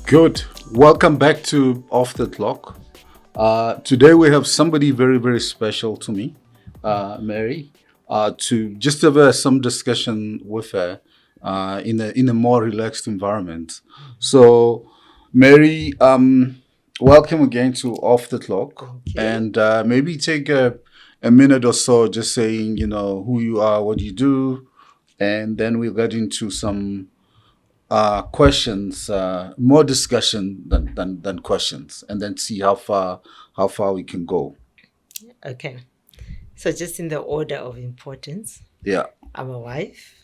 Good. Welcome back to Off the Clock. Today we have somebody very, very special to me, Mary, to just have some discussion with her in a more relaxed environment. So, Mary, welcome again to Off the Clock, Thank you. and maybe take a minute or so just saying, who you are, what you do, and then we'll get into some questions, more discussion than questions, and then see how far we can go. Okay. So, just in the order of importance, Yeah, I'm a wife,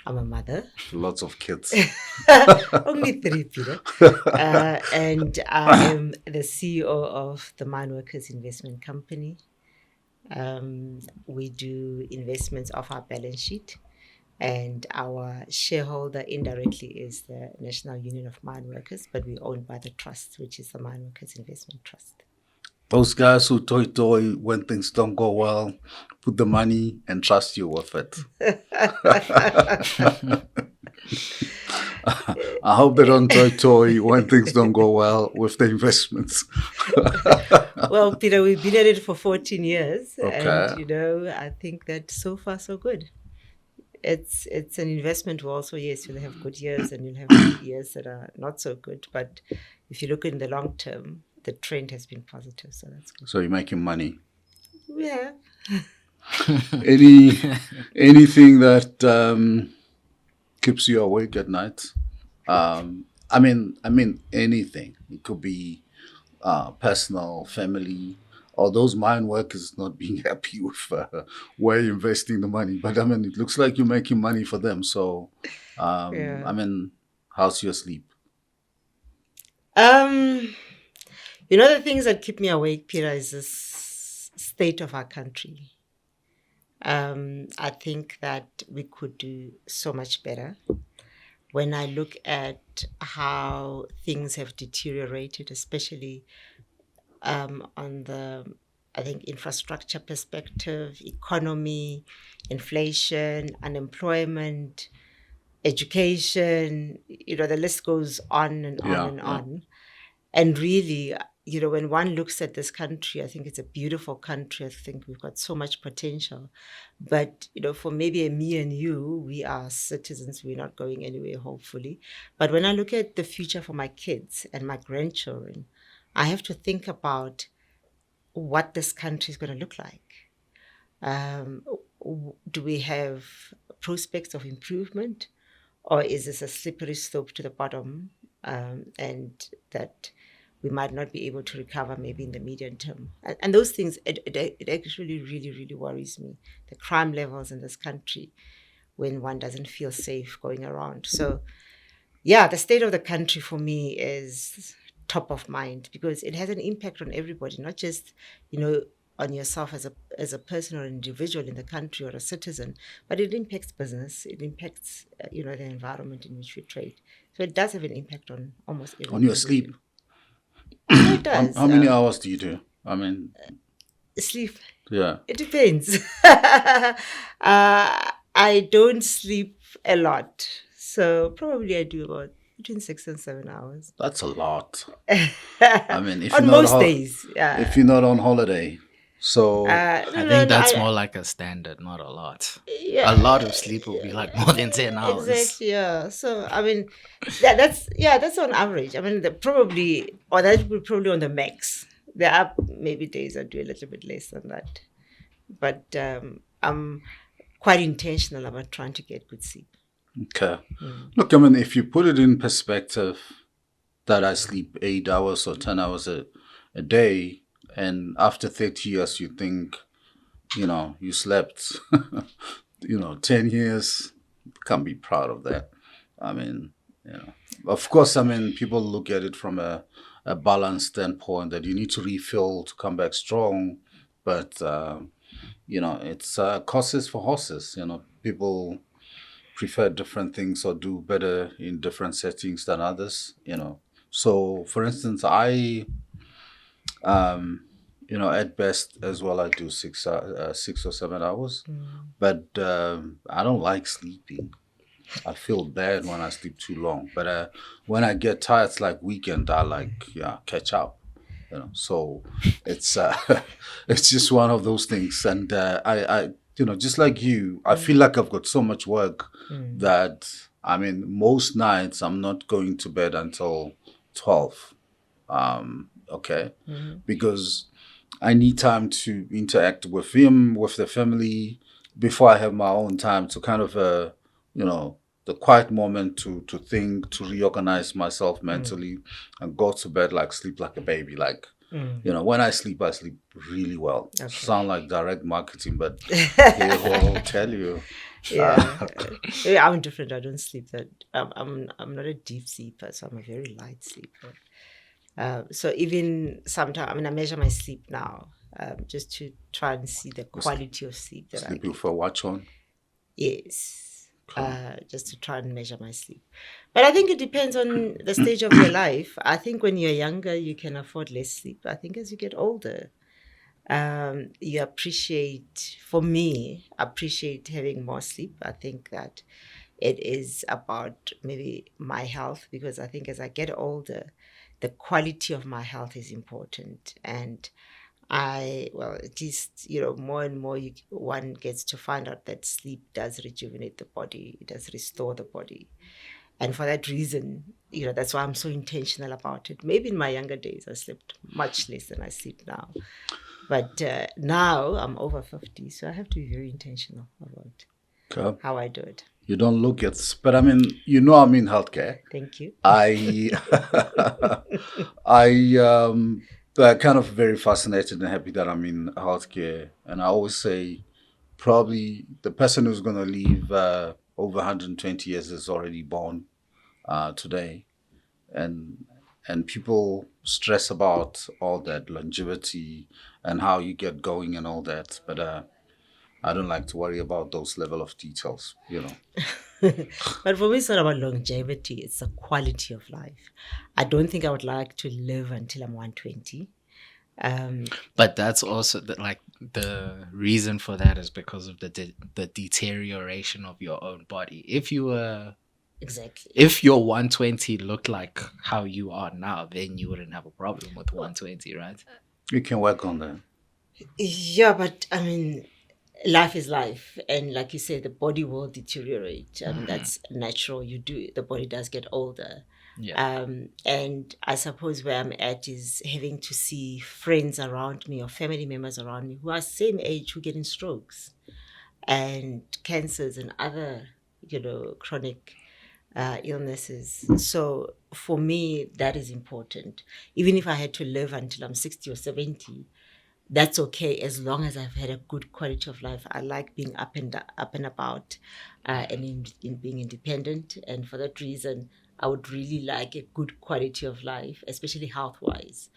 I'm a mother, lots of kids. only three, Peter, and I am the CEO of the Mine Workers Investment Company. We do investments off our balance sheet, and our shareholder indirectly is the National Union of Mine Workers, but we're owned by the trust, which is the Mine Workers Investment Trust. Those guys who toy when things don't go well, put the money and trust you with it. I hope they don't toy when things don't go well with the investments. Well, Peter, we've been at it for 14 years, Okay. and I think that so far so good. It's an investment world, so yes, you'll have good years and you'll have years that are not so good. But if you look in the long term, the trend has been positive, so that's good. So you're making money. Yeah. Anything that keeps you awake at night? I mean anything. It could be personal, family, or those mine workers not being happy with where you're investing the money. But I mean, it looks like you're making money for them. So, Yeah. how's your sleep? Um, the things that keep me awake, Peter, is this state of our country. I think that we could do so much better. When I look at how things have deteriorated, especially on the, I think, infrastructure perspective, economy, inflation, unemployment, education, the list goes on and on Yeah, and yeah. on. And really, when one looks at this country, I think it's a beautiful country. I think we've got so much potential. But, for maybe me and you, we are citizens. We're not going anywhere, hopefully. But when I look at the future for my kids and my grandchildren, I have to think about what this country is going to look like. Do we have prospects of improvement, or is this a slippery slope to the bottom, and that we might not be able to recover maybe in the medium term? And those things, it actually really, really worries me. The crime levels in this country, when one doesn't feel safe going around. So, yeah, the state of the country for me is top of mind because it has an impact on everybody, not just, on yourself as a person or individual in the country or a citizen, but it impacts business. It impacts, the environment in which we trade. So it does have an impact on almost On your everything we sleep, do. Yeah, it how, does. how many hours do you do? I mean, Sleep. yeah, It depends. I don't sleep a lot. So probably I do about between 6 and 7 hours. that's a lot. I mean, if you're On not most days. if you're not on holiday, so No, I no, think no. that's more like a standard, not a lot. Yeah, A lot of sleep will be like more than 10 hours. exactly. Yeah. So I mean, that's on average. I mean, that would probably on the max. There are maybe days I do a little bit less than that, but I'm quite intentional about trying to get good sleep. okay. Look, I mean, if you put it in perspective, that I sleep 8 hours or 10 hours a day, and after 30 years, you think, you slept, 10 years, can't be proud of that. I mean, of course, I mean, people look at it from a balanced standpoint that you need to refill to come back strong, but, it's horses for horses. People prefer different things or do better in different settings than others. So, for instance, at best as well, I do 6 or 7 hours, but I don't like sleeping. I feel bad when I sleep too long. But when I get tired, it's like weekend. I catch up. So it's it's just one of those things. And I just like you, I feel like I've got so much work that I mean most nights I'm not going to bed until 12. Okay, because I need time to interact with him, with the family, before I have my own time to kind of, you know, the quiet moment to think, to reorganize myself mentally, and go to bed like sleep like a baby. Like, when I sleep really well. Okay. Sound like direct marketing, but they will tell you. Yeah. Yeah, I'm different. I don't sleep that. I'm not a deep sleeper, so I'm a very light sleeper. So even sometimes, I mean, I measure my sleep now, just to try and see the quality of sleep that I Sleeping get. for a watch on. Yes. Just to try and measure my sleep. But I think it depends on the stage of your life. I think when you're younger, you can afford less sleep. I think as you get older, you appreciate having more sleep. I think that it is about maybe my health, because I think as I get older, the quality of my health is important. And at least, more and more one gets to find out that sleep does rejuvenate the body, it does restore the body. And for that reason, that's why I'm so intentional about it. Maybe in my younger days, I slept much less than I sleep now. But now I'm over 50, so I have to be very intentional about how I do it. You don't look it, but I mean, I'm in healthcare. Thank you. Kind of very fascinated and happy that I'm in healthcare, and I always say, probably the person who's going to live over 120 years is already born today, and people stress about all that longevity and how you get going and all that, but I don't like to worry about those level of details. But for me, it's not about longevity, it's the quality of life. I don't think I would like to live until I'm 120. But that's also the reason for that is because of the deterioration of your own body. If your 120 looked like how you are now, then you wouldn't have a problem with 120, right? You can work on that. Yeah, but I mean, life is life, and like you said, the body will deteriorate. That's natural. The body does get older. Yeah. And I suppose where I'm at is having to see friends around me or family members around me who are same age who getting strokes and cancers and other, chronic illnesses. So for me, that is important. Even if I had to live until I'm 60 or 70, that's okay, as long as I've had a good quality of life. I like being up and about, and in being independent. And for that reason, I would really like a good quality of life, especially health wise.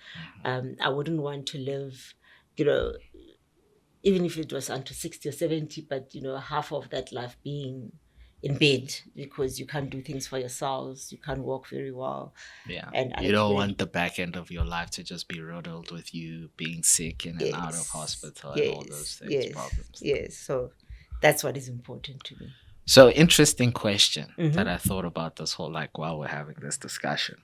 I wouldn't want to live, even if it was until 60 or 70, but half of that life being in bed because you can't do things for yourselves, you can't walk very well. Yeah. And you don't want the back end of your life to just be riddled with you being sick in and out of hospital and all those things, problems. Yes. So that's what is important to me. So interesting question that I thought about this whole, while we're having this discussion.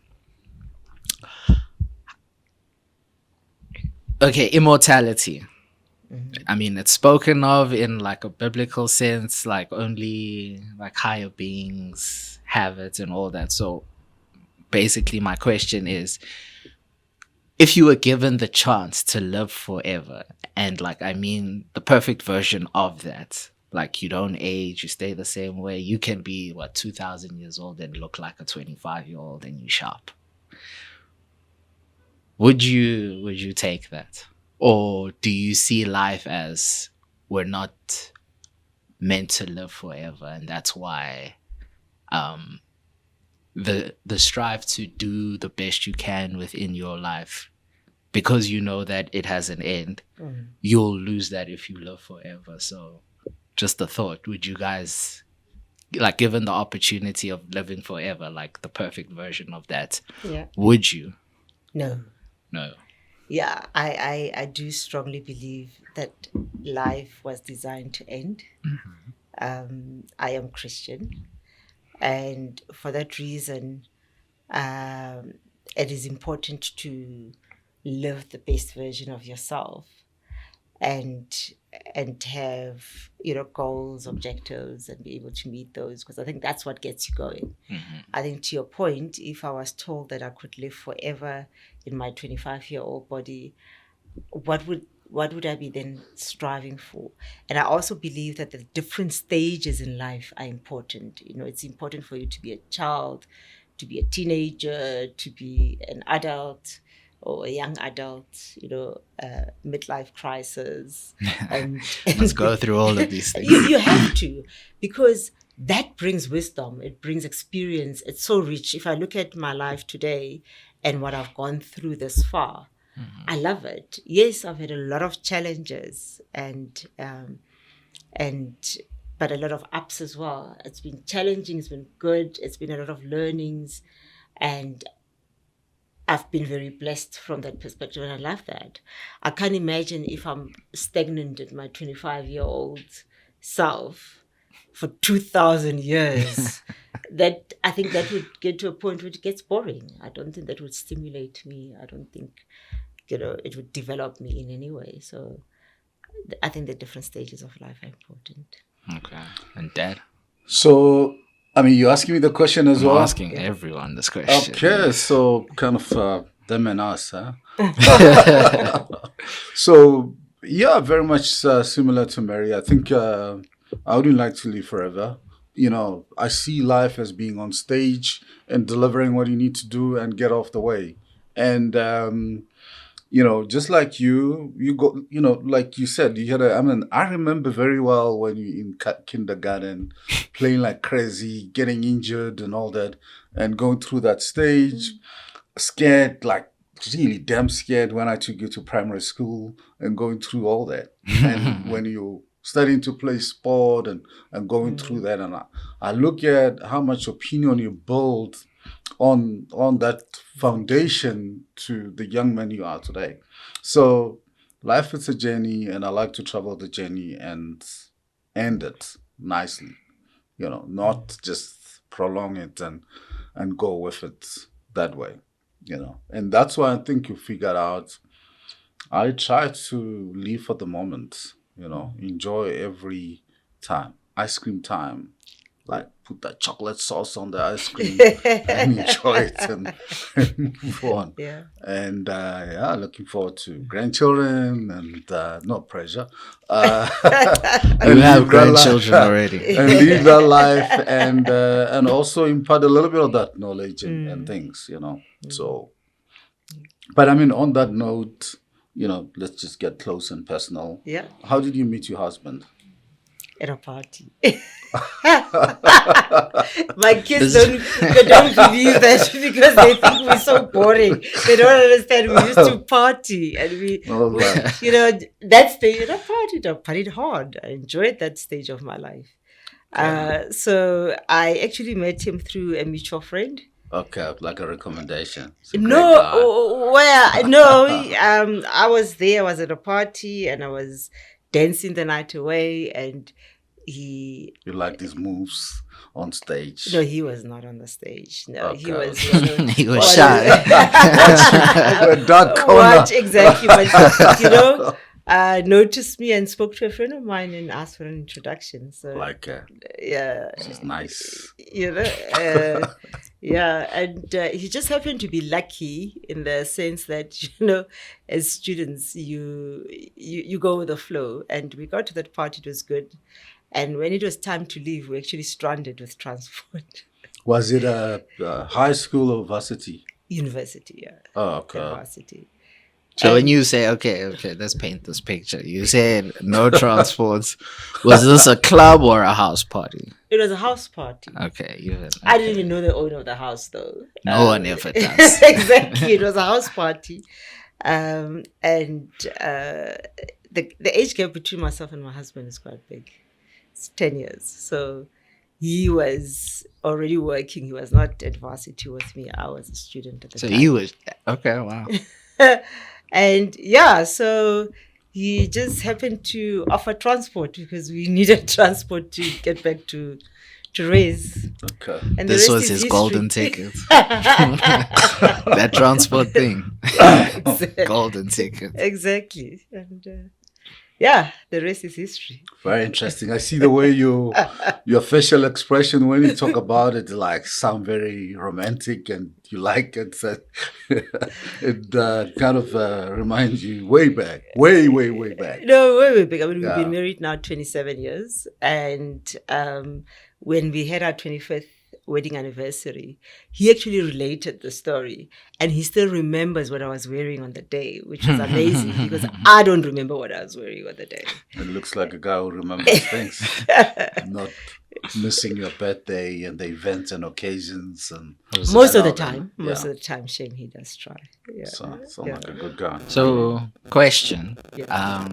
Okay, immortality. I mean, it's spoken of in a biblical sense, only higher beings have it and all that. So basically my question is, if you were given the chance to live forever, and the perfect version of that, you don't age, you stay the same way, you can be 2,000 years old and look like a 25-year-old and you sharp. Would you take that? Or do you see life as we're not meant to live forever, and that's why the strive to do the best you can within your life, because you know that it has an end, you'll lose that if you live forever. So just a thought, would you guys, given the opportunity of living forever, the perfect version of that, would you? No. Yeah, I do strongly believe that life was designed to end. I am Christian. And for that reason, it is important to live the best version of yourself, and have, goals, objectives, and be able to meet those, because I think that's what gets you going. I think, to your point, if I was told that I could live forever in my 25-year-old body, what would I be then striving for? And I also believe that the different stages in life are important. It's important for you to be a child, to be a teenager, to be an adult or a young adult, midlife crisis. And Let's go through all of these things. you have to, because that brings wisdom, it brings experience. It's so rich. If I look at my life today and what I've gone through this far, I love it. Yes, I've had a lot of challenges and but a lot of ups as well. It's been challenging, it's been good, it's been a lot of learnings, and I've been very blessed from that perspective, and I love that. I can't imagine if I'm stagnant at my 25-year-old self for 2,000 years. That I think that would get to a point where it gets boring. I don't think that would stimulate me. I don't think, it would develop me in any way. So I think the different stages of life are important. Okay. And Dad? So, I mean, you're asking me the question as well? I'm asking everyone this question. Okay, so kind of them and us, huh? So, yeah, very much similar to Mary. I think I wouldn't like to live forever. I see life as being on stage and delivering what you need to do and get off the way. And, just like you go, like you said, I remember very well when you in kindergarten playing like crazy, getting injured and all that, and going through that stage, scared, like really damn scared when I took you to primary school and going through all that. And when you starting to play sport and going through that, and I look at how much opinion you build on that foundation to the young man you are today. So life is a journey, and I like to travel the journey and end it nicely, not just prolong it and go with it that way, and that's why I think you figured out I try to live for the moment, enjoy every time. Ice cream time, like put that chocolate sauce on the ice cream and enjoy it and move on. Yeah. And looking forward to grandchildren and no pressure. You have grandchildren already. And live that life and also impart a little bit of that knowledge and things, So, but I mean, on that note, let's just get close and personal. Yeah. How did you meet your husband? At a party. My kids don't believe that because they think we're so boring. They don't understand we used to party and we that stage. I partied hard. I enjoyed that stage of my life. So I actually met him through a mutual friend. Okay, like a recommendation. I was there. I was at a party and I was dancing the night away, and you like these moves on stage? No, he was not on the stage. No, okay. He was he was shy. Dark corner. Watch, exactly. But noticed me and spoke to a friend of mine and asked for an introduction. So yeah, she's nice. Yeah, and he just happened to be lucky in the sense that as students you go with the flow, and we got to that party. It was good, and when it was time to leave, we actually stranded with transport. Was it a high school or varsity? University, yeah. Oh, okay. University. So when you say, okay, let's paint this picture. You said no transports. Was this a club or a house party? It was a house party. Okay. I didn't even know the owner of the house, though. No one ever does. Exactly. It was a house party. And the age gap between myself and my husband is quite big. It's 10 years. So he was already working. He was not at varsity with me. I was a student at the time. So you was... Okay, wow. And so he just happened to offer transport because we needed transport to get back to to raise. Okay. And the This rest was is his history. golden ticket. That transport thing. Golden ticket. Exactly. And yeah, the rest is history. Very interesting. I see the way your facial expression when you talk about it, like sound very romantic, and you like it. So it kind of reminds you way back, way back. No, wait, big. I mean, we've Yeah. been married now 27 years. And when we had our 25th wedding anniversary, he actually related the story. And he still remembers what I was wearing on the day, which was amazing because I don't remember what I was wearing on the day. It looks like a guy who remembers things, not missing your birthday and the events and occasions and Most of the all that. time. Most Yeah. of the time, Shane, he does try. Yeah. So sound Yeah. like a good guy. So, question. Yeah.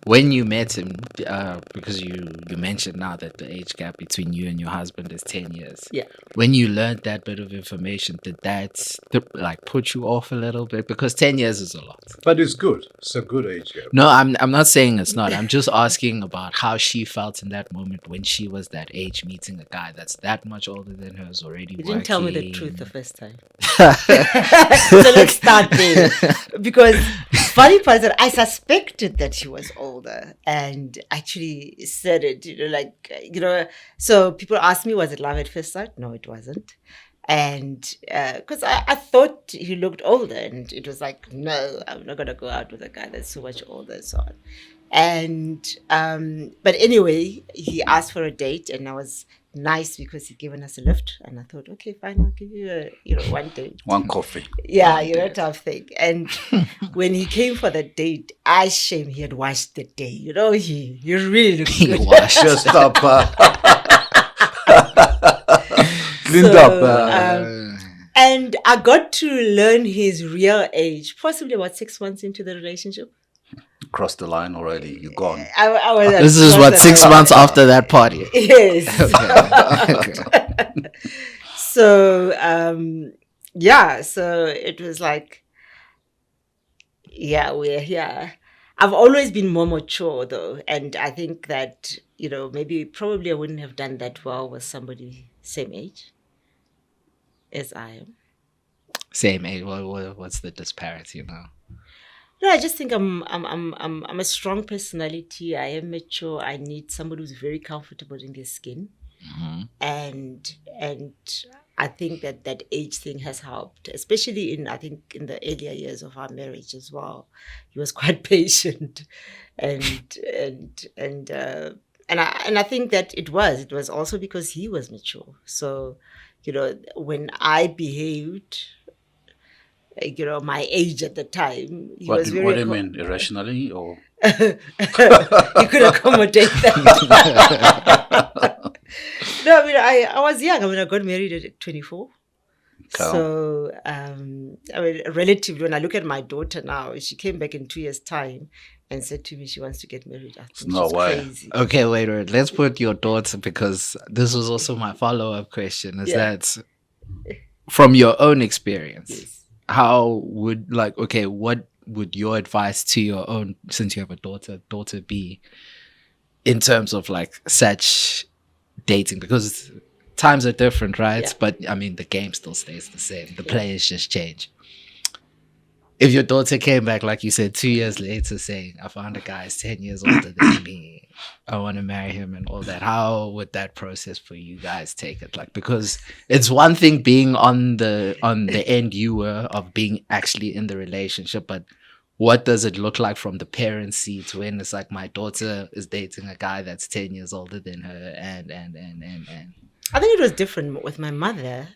When you met him, because you mentioned now that the age gap between you and your husband is 10 years. Yeah. When you learned that bit of information, did that like put you off a little bit? Because 10 years is a lot. But it's good. It's a good age gap. No, I'm not saying it's not. I'm just asking about how she felt in that moment when she was that age, meeting a guy that's that much older than her, is already You working. didn't tell me the truth the first time. So let's start there. Because funny part is that I suspected that she was older and actually said it, so people ask me, was it love at first sight? No, it wasn't. And because I thought he looked older, and it was like, no, I'm not going to go out with a guy that's so much older and so on. And but anyway, he asked for a date, and I was nice because he'd given us a lift, and I thought, okay, fine, I'll give you one date. One coffee. Yeah, tough thing. And when he came for the date, I shame he had washed the day. He really looked good. Washed. Just up. Cleaned up. And I got to learn his real age, possibly about 6 months into the relationship. Crossed the line already. You're gone. I was This is what 6 months after that party. Yes. Okay. So so it was like, yeah, we're here. I've always been more mature though, and I think that probably I wouldn't have done that well with somebody same age as I am. Same age. What's the disparity now? No, I just think I'm a strong personality. I am mature. I need somebody who's very comfortable in their skin, and I think that age thing has helped, especially in the earlier years of our marriage as well. He was quite patient, and I think that it was also because he was mature. So, when I behaved, my age at the time, he was very. What do you mean, irrationally or? You could accommodate that. No, I mean, I was young. I mean, I got married at 24. Okay. So, relatively, when I look at my daughter now, she came back in 2 years' time and said to me she wants to get married. I think No she's way. crazy. Okay, wait. Let's put your daughter, because this was also my follow-up question, is that from your own experience, Yes. how would what would your advice to your own, since you have a daughter be in terms of such dating? Because times are different, right? Yeah. But I mean, the game still stays the same. The players just change. If your daughter came back, like you said, 2 years later saying, I found a guy 10 years older than me, I want to marry him and all that, how would that process for you guys take it? Because it's one thing being on the end you were of being actually in the relationship, but what does it look like from the parent seat when it's like, my daughter is dating a guy that's 10 years older than her and. I think it was different with my mother.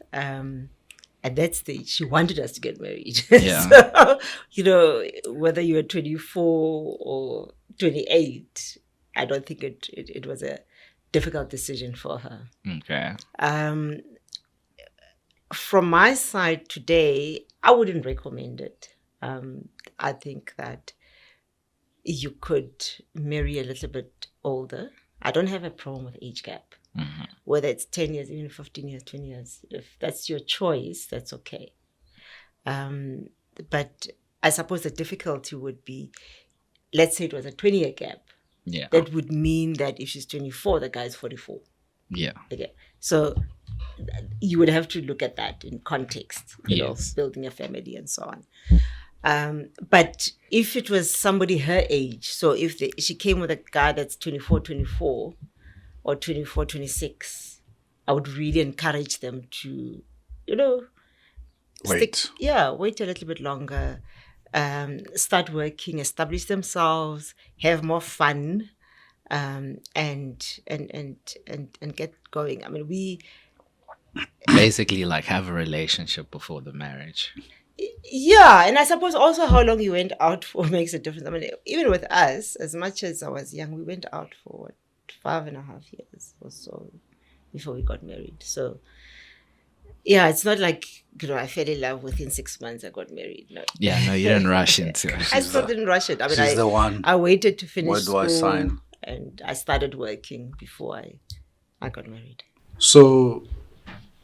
At that stage, she wanted us to get married. Yeah. So, whether you were 24 or 28, I don't think it was a difficult decision for her. Okay. From my side today, I wouldn't recommend it. I think that you could marry a little bit older. I don't have a problem with age gap. Mm-hmm. Whether it's 10 years, even 15 years, 20 years. If that's your choice, that's okay. But I suppose the difficulty would be, let's say it was a 20-year gap. Yeah. That would mean that if she's 24, the guy's 44. Yeah. Okay. So you would have to look at that in context, Yes. building a family and so on. But if it was somebody her age, so if she came with a guy that's 24, 24 or 24, 26, I would really encourage them to, Wait. wait a little bit longer, start working, establish themselves, have more fun, and get going. I mean, Basically, like have a relationship before the marriage. yeah, and I suppose also how long you went out for makes a difference. I mean, even with us, as much as I was young, we went out for 5.5 years or so before we got married. So yeah, it's not like I fell in love within 6 months. I got married. No. Yeah, no, you didn't rush into it. I still didn't rush it. I mean, She's the one. I waited to finish Where do school I sign? and I started working before I got married. So,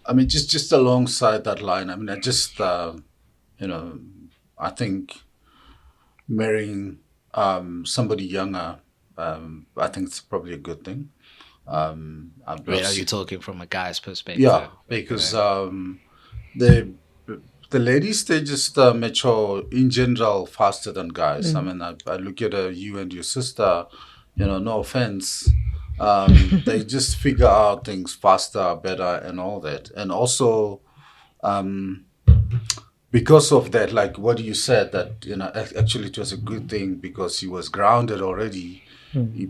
I mean, just alongside that line, I mean, I just, I think marrying somebody younger, I think it's probably a good thing. Wait, are you talking from a guy's perspective? Yeah, because the ladies, they just mature in general faster than guys. I mean, I look at you and your sister, no offense. They just figure out things faster, better, and all that. And also, because of that, like what you said, that, actually it was a good thing because he was grounded already.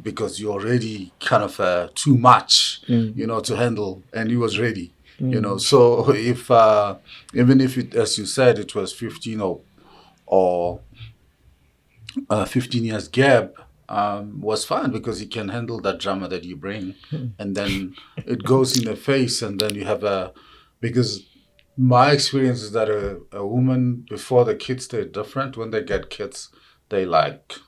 Because you're already kind of too much, to handle, and he was ready, So if even if it, as you said, it was 15 or 15 years gap, was fine because he can handle that drama that you bring, and then it goes in the face, and then you have because my experience is that a woman before the kids, they're different. When they get kids, they like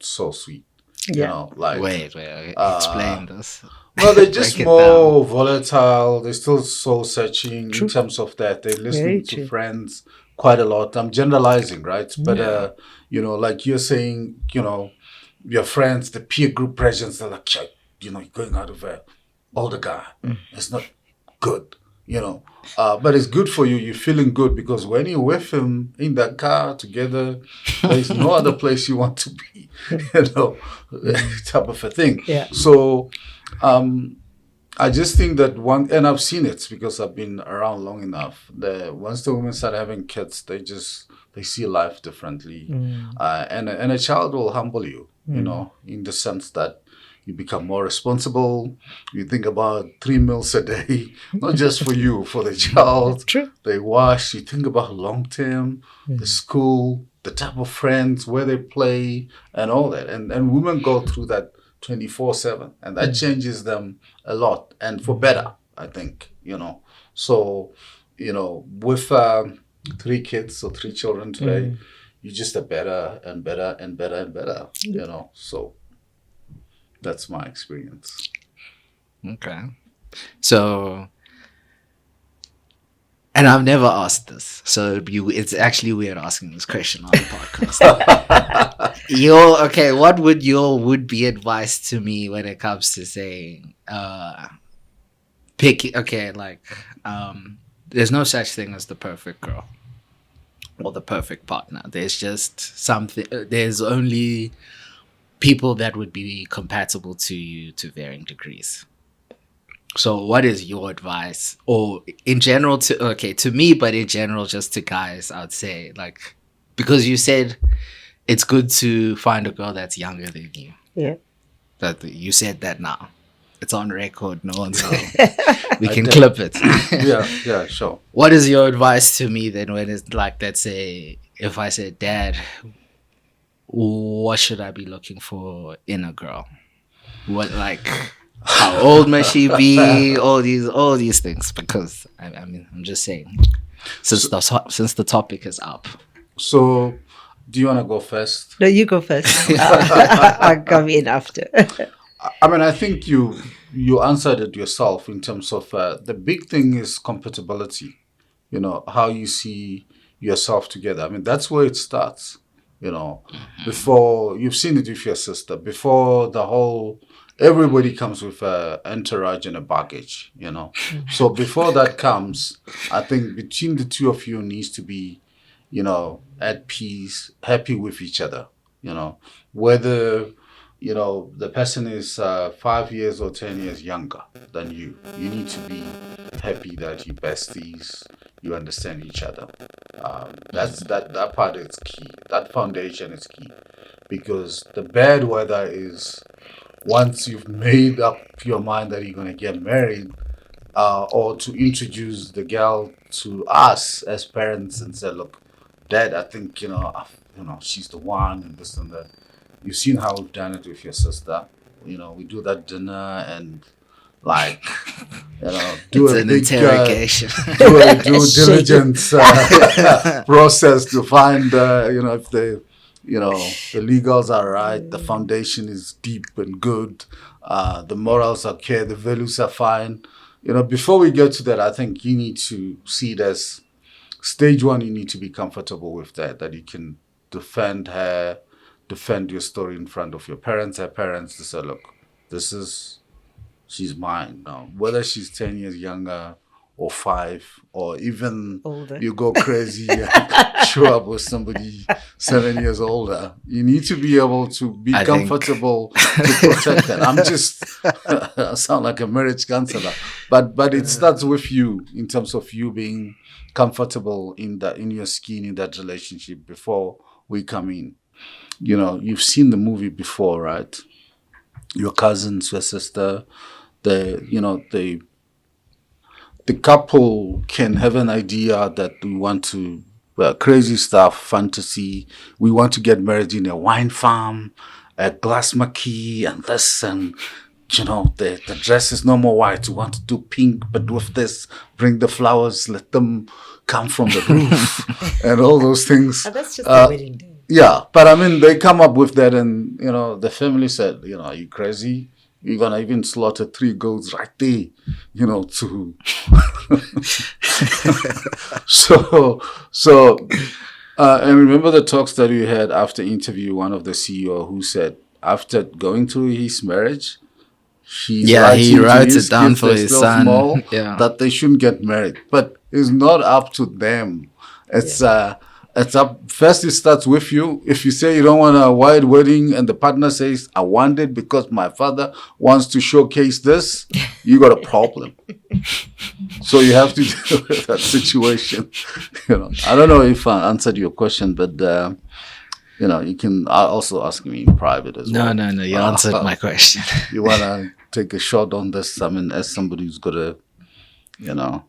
so sweet. Like wait, explain this. Well, they're just Break it more volatile. They're still soul searching in terms of that. They listen Very to true. friends quite a lot. I'm generalizing, right? But like you're saying, your friends, the peer group presence, they're like, you're going out with an older guy. It's not good, but it's good for you. You're feeling good because when you're with him in that car together, there's no other place you want to be, type of a thing. Yeah. So I just think that and I've seen it because I've been around long enough, that once the women start having kids, they see life differently. And a child will humble you, in the sense that you become more responsible. You think about 3 meals a day, not just for you, for the child. True. They wash. You think about long term, the school, the type of friends, where they play, and all that. And women go through that 24/7, and that changes them a lot, and for better, I think. So, with 3 kids or 3 children today, you're just a better and better and better and better. So. That's my experience. Okay. So, and I've never asked this, so it's actually weird asking this question on the podcast. What would your would-be advice to me when it comes to saying, there's no such thing as the perfect girl or the perfect partner. There's just there's only people that would be compatible to you to varying degrees. So what is your advice, or in general to me, but in general just to guys, I would say, like, because you said it's good to find a girl that's younger than you. Yeah. That you said that now. It's on record. No one's we can clip it. Yeah, sure. What is your advice to me then when it's like, let's say, if I said, Dad, what should I be looking for in a girl? What, like, how old must she be? All these things. Because I mean, I'm just saying, since the topic is up. So, do you want to go first? No, you go first. I'll come in after. I mean, I think you answered it yourself in terms of the big thing is compatibility. How you see yourself together. I mean, that's where it starts. Before you've seen it with your sister, before the whole everybody comes with a entourage and a baggage, you know. So before that comes, I think between the two of you needs to be, you know, at peace, happy with each other, you know, whether, you know, the person is 5 years or 10 years younger than you need to be happy that you besties, you understand each other. That part is key. That foundation is key because the bad weather is once you've made up your mind that you're going to get married or to introduce the girl to us as parents and say, look, dad, I think, you know, she's the one and this and that. You've seen how we've done it with your sister. You know, we do that dinner and like, you know, do It's a an big interrogation. do a due diligence process to find, you know, if the, you know, the legals are right, the foundation is deep and good, the morals are okay, the values are fine. You know, before we get to that, I think you need to see it as stage one. You need to be comfortable with that you can defend her, defend your story in front of your parents, her parents, to say, look, this is she's mine now. Whether she's 10 years younger or 5 or even Older. you go crazy and show up with somebody 7 years older, you need to be able to be I think- comfortable to protect that. I'm just I sound like a marriage counselor, but it starts with you in terms of you being comfortable in your skin in that relationship before we come in. You know, you've seen the movie before, right? Your cousins, your sister, the couple can have an idea that we want to crazy stuff, fantasy. We want to get married in a wine farm, a glass marquee, and this, and you know, the dress is no more white. We want to do pink, but with this, bring the flowers, let them come from the roof, and all those things. Oh, that's just the wedding day. Yeah, but I mean, they come up with that, and you know, the family said, you know, are you crazy? You're gonna even slaughter 3 goats right there, you know, to. And remember the talks that we had after interview one of the CEO who said after going through his marriage, he writes it down kids, for they're his still son. small, Yeah. that they shouldn't get married, but it's not up to them. It's up. First, it starts with you. If you say you don't want a wide wedding, and the partner says, "I want it because my father wants to showcase this," you got a problem. So you have to deal with that situation. You know, I don't know if I answered your question, but you know, you can also ask me in private as well. No. You answered my question. You wanna take a shot on this? I mean, as somebody who's got a, you know.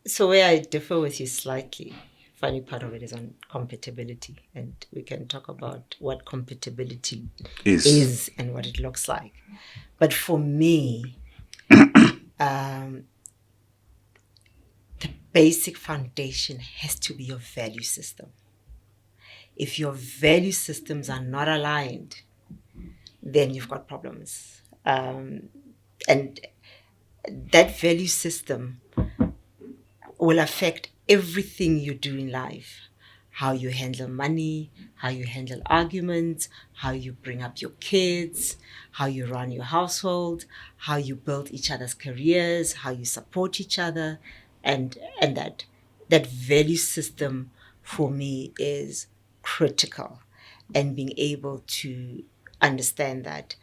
So where I differ with you slightly, funny part of it is on compatibility, and we can talk about what compatibility is and what it looks like. But for me, the basic foundation has to be your value system. If your value systems are not aligned, then you've got problems. And that value system will affect everything you do in life. How you handle money, how you handle arguments, how you bring up your kids, how you run your household, how you build each other's careers, how you support each other, and that value system for me is critical. And being able to understand that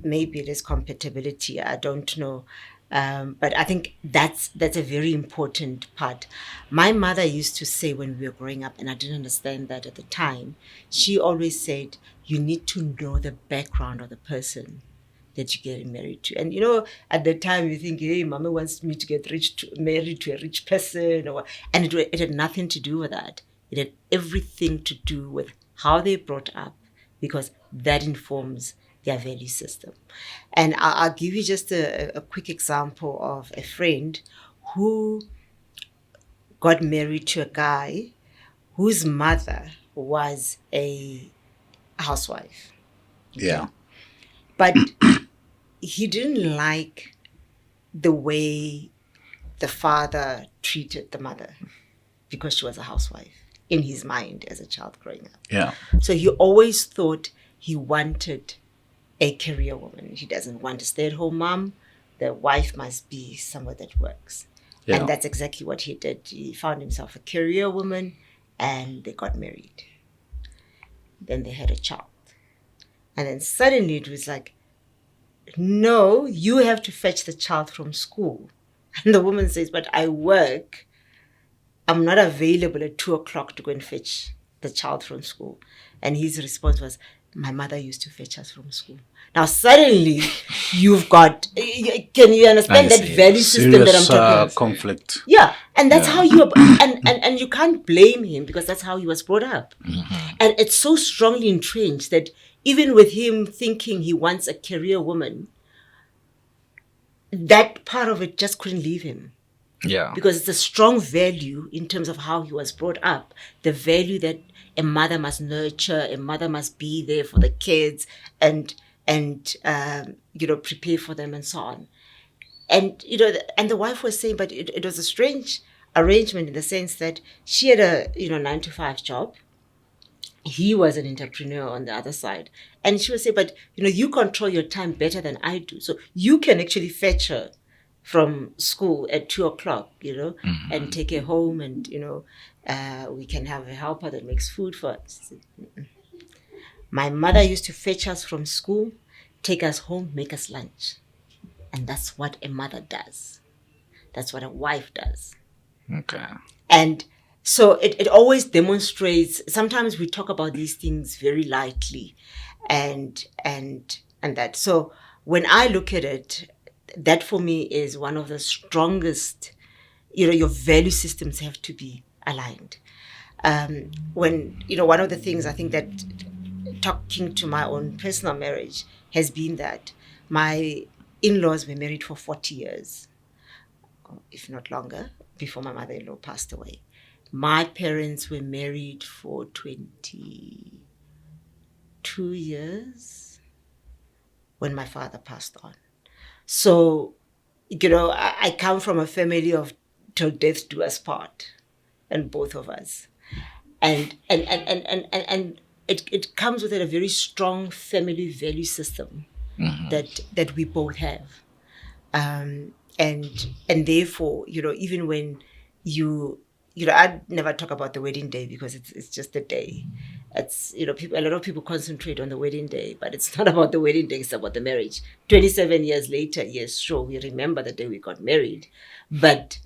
maybe it is compatibility, I don't know. But I think that's a very important part. My mother used to say when we were growing up, and I didn't understand that at the time, she always said, you need to know the background of the person that you're getting married to. And you know, at the time you think, hey, mama wants me to get married to a rich person, and it had nothing to do with that. It had everything to do with how they brought up, because that informs their value system. And I'll give you just a quick example of a friend who got married to a guy whose mother was a housewife. Yeah. But he didn't like the way the father treated the mother because she was a housewife in his mind as a child growing up. Yeah. So he always thought he wanted a career woman. He doesn't want a stay-at-home mom. The wife must be someone that works. Yeah. And that's exactly what he did. He found himself a career woman and they got married. Then they had a child. And then suddenly it was like, no, you have to fetch the child from school. And the woman says, but I work. I'm not available at 2:00 to go and fetch the child from school. And his response was, my mother used to fetch us from school. Now suddenly you've got, can you understand that value system that I'm talking about? Conflict. Yeah, and that's how you, and you can't blame him because that's how he was brought up. And it's so strongly entrenched that even with him thinking he wants a career woman, that part of it just couldn't leave him. Yeah. Because it's a strong value in terms of how he was brought up. The value that a mother must nurture, a mother must be there for the kids and prepare for them and so on. And, and the wife was saying, but it was a strange arrangement in the sense that she had a, 9-to-5 job. He was an entrepreneur on the other side. And she would say, but, you control your time better than I do. So you can actually fetch her from school at 2:00, and take her home and, we can have a helper that makes food for us. My mother used to fetch us from school, take us home, make us lunch. And that's what a mother does. That's what a wife does. Okay. And so it always demonstrates, sometimes we talk about these things very lightly and that. So when I look at it, that for me is one of the strongest, your value systems have to be aligned. When, one of the things I think that talking to my own personal marriage has been that my in-laws were married for 40 years, if not longer, before my mother-in-law passed away. My parents were married for 22 years when my father passed on. So, I come from a family of till death do us part, and both of us. And it comes with a very strong family value system that we both have. And therefore, even when I never talk about the wedding day because it's just a day. It's, a lot of people concentrate on the wedding day, but it's not about the wedding day, it's about the marriage. 27 years later, yes, sure, we remember the day we got married, but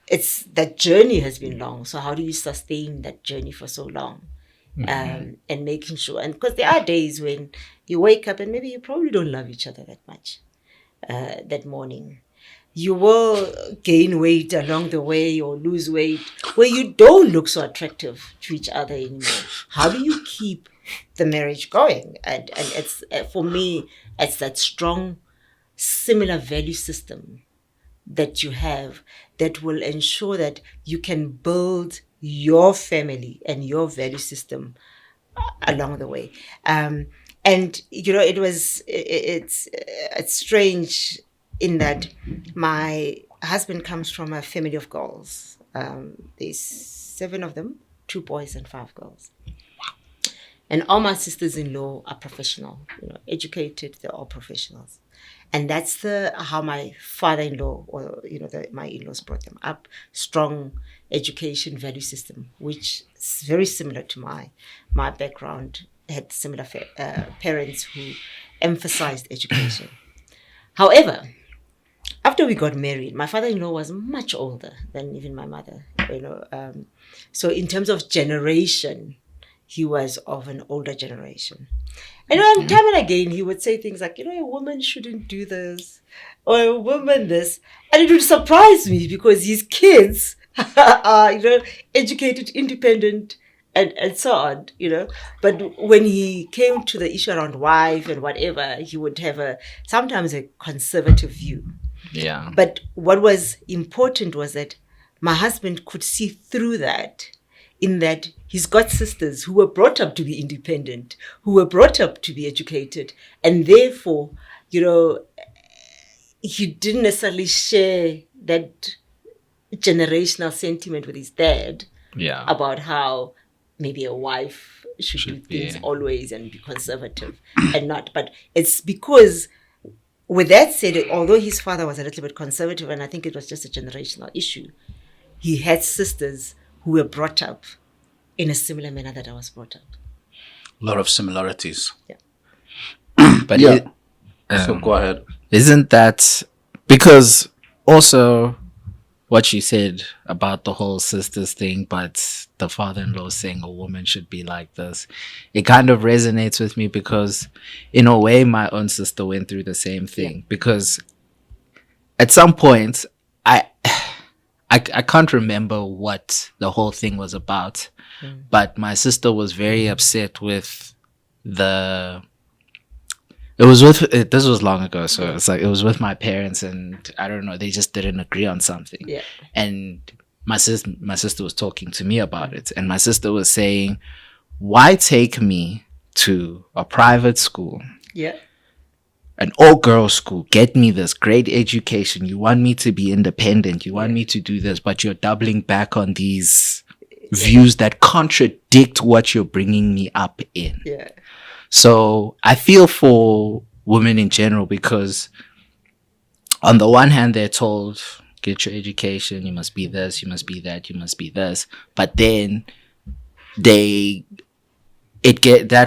it's that journey has been long. So how do you sustain that journey for so long? And making sure, and because there are days when you wake up and maybe you probably don't love each other that much that morning. You will gain weight along the way or lose weight where you don't look so attractive to each other anymore. How do you keep the marriage going? And it's for me, it's that strong, similar value system that you have that will ensure that you can build your family and your value system along the way. And it's strange in that my husband comes from a family of girls. There's 7 of them, 2 boys and 5 girls. And all my sisters-in-law are professional, educated. They're all professionals. And that's how my father-in-law or, my in-laws brought them up. Strong education value system, which is very similar to my background. I had similar parents who emphasized education. However, after we got married, my father-in-law was much older than even my mother. So in terms of generation, he was of an older generation. And time and again, he would say things like, a woman shouldn't do this, or a woman this. And it would surprise me because his kids are, educated, independent, and so on, But when he came to the issue around wife and whatever, he would have sometimes a conservative view. Yeah. But what was important was that my husband could see through that, in that he's got sisters who were brought up to be independent, who were brought up to be educated, and therefore, he didn't necessarily share that generational sentiment with his dad Yeah. about how maybe a wife should do things be. always and be conservative and not. But it's because, with that said, although his father was a little bit conservative, and I think it was just a generational issue, he had sisters who were brought up in a similar manner that I was brought up. A lot of similarities. Yeah. But Yeah. So go ahead. isn't that because also what you said about the whole sisters thing, but the father-in-law saying a woman should be like this, it kind of resonates with me because in a way my own sister went through the same thing. Because at some point I can't remember what the whole thing was about, but my sister was very upset with the it was with this was long ago, so it's like it was with my parents, and I don't know, they just didn't agree on something. Yeah. And my sister was talking to me about it, and my sister was saying, why take me to a private school, Yeah. an all-girls school, get me this great education, you want me to be independent, you want me to do this, but you're doubling back on these views that contradict what you're bringing me up in. Yeah. So I feel for women in general, because on the one hand, they're told, get your education, you must be this, you must be that, you must be this. But then that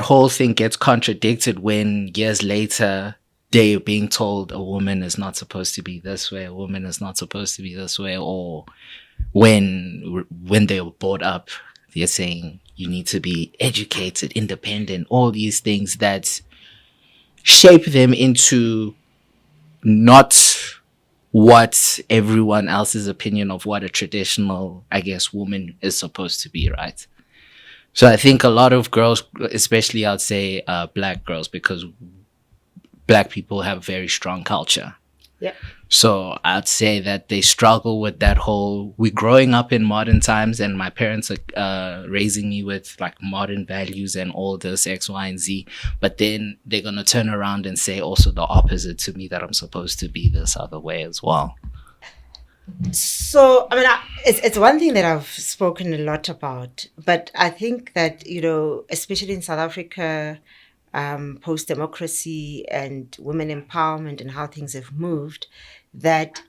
whole thing gets contradicted when years later they're being told a woman is not supposed to be this way, a woman is not supposed to be this way, or when they were brought up, they're saying you need to be educated, independent, all these things that shape them into not what everyone else's opinion of what a traditional, I guess, woman is supposed to be, right? So I think a lot of girls, especially I'd say black girls, because black people have very strong culture. Yeah. So I'd say that they struggle with that whole, we're growing up in modern times and my parents are raising me with like modern values and all this X, Y, and Z. But then they're going to turn around and say also the opposite to me, that I'm supposed to be this other way as well. So, I mean, it's one thing that I've spoken a lot about, but I think that, especially in South Africa, post-democracy and women empowerment and how things have moved, that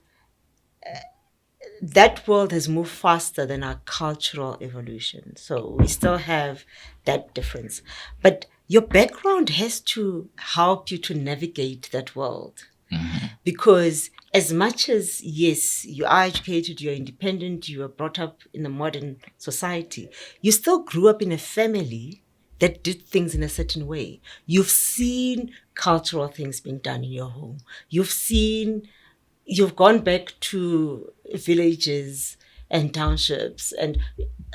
world has moved faster than our cultural evolution. So we still have that difference. But your background has to help you to navigate that world. Mm-hmm. Because as much as, yes, you are educated, you're independent, you were brought up in a modern society, you still grew up in a family that did things in a certain way. You've seen cultural things being done in your home. You've gone back to villages and townships and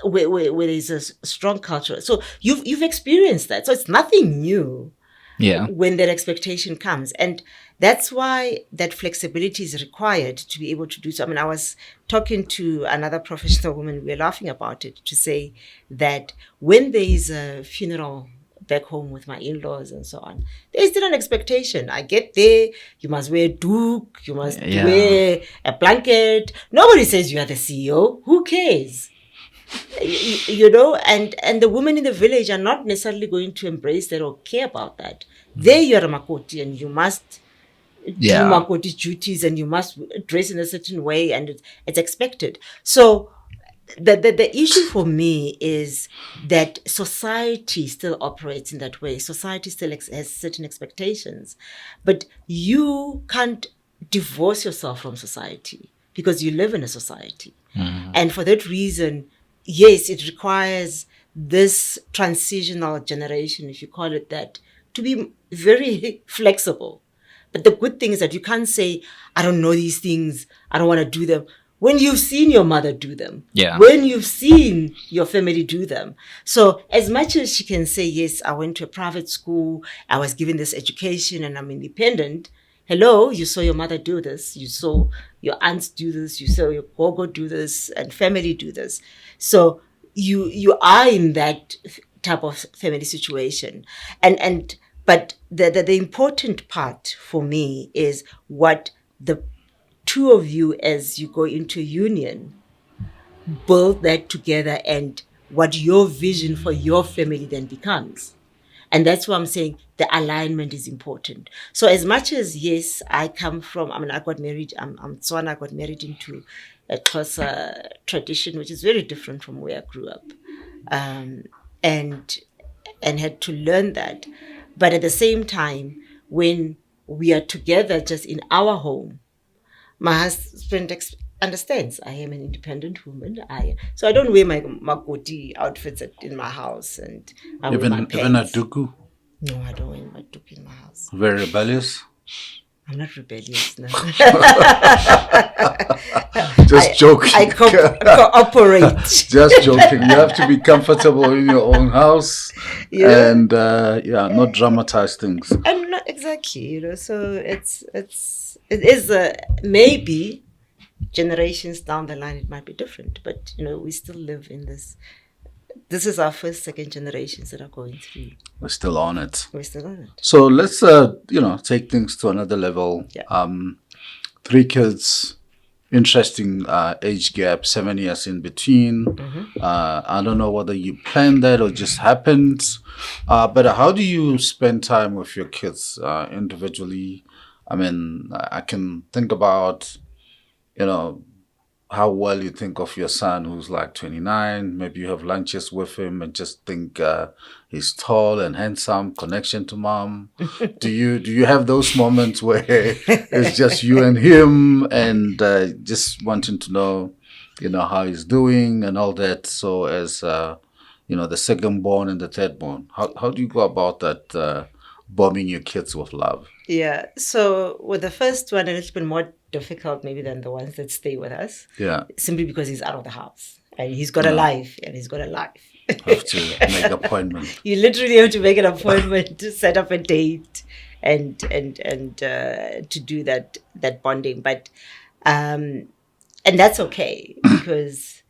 where there's a strong culture. So you've experienced that. So it's nothing new. Yeah. When that expectation comes. And that's why that flexibility is required to be able to do so. I mean, I was talking to another professional woman, we were laughing about it, to say that when there is a funeral back home with my in-laws and so on, there's still an expectation. I get there, you must wear a duke, you must wear a blanket. Nobody says you are the CEO. Who cares? And the women in the village are not necessarily going to embrace that or care about that. There you are a makoti and you must do makoti duties and you must dress in a certain way and it's expected. So the issue for me is that society still operates in that way. Society still has certain expectations, but you can't divorce yourself from society because you live in a society. Mm-hmm. And for that reason, yes, it requires this transitional generation, if you call it that, to be very flexible. But the good thing is that you can't say, I don't know these things, I don't want to do them, when you've seen your mother do them, when you've seen your family do them. So as much as she can say, yes, I went to a private school, I was given this education and I'm independent. Hello, you saw your mother do this, you saw your aunts do this, you saw your gogo do this, and family do this. So you are in that type of family situation. But the important part for me is what the two of you, as you go into union, build that together and what your vision for your family then becomes. And that's why I'm saying the alignment is important. So as much as, yes, I got married, I'm Tswana, I got married into a Xhosa tradition, which is very different from where I grew up. Um, and had to learn that. But at the same time, when we are together just in our home, my husband understands I am an independent woman. So I don't wear my makoti outfits in my house, and I wear my Even a pants. duku? No, I don't wear my duku in my house. Very rebellious? I'm not rebellious, no. Just joking. I cooperate. Just joking. You have to be comfortable in your own house, and not dramatize things. And not exactly, so it is maybe generations down the line it might be different, but we still live in this. This is our first, second generations that are going through. We're still on it. So let's take things to another level. Yeah. 3 kids, interesting age gap, 7 years in between. Mm-hmm. I don't know whether you planned that or just happened. But how do you spend time with your kids individually? I mean, I can think about, how well you think of your son who's like 29. Maybe you have lunches with him and just think he's tall and handsome, connection to mom. Do you have those moments where it's just you and him and just wanting to know, how he's doing and all that? So as, the second born and the third born, how do you go about that, bombing your kids with love? Yeah. So with the first one, a little bit more difficult maybe than the ones that stay with us. Yeah. Simply because he's out of the house and he's got a life and he's got a life. Have to make an appointment. You literally have to make an appointment to set up a date and to do that bonding. But and that's okay because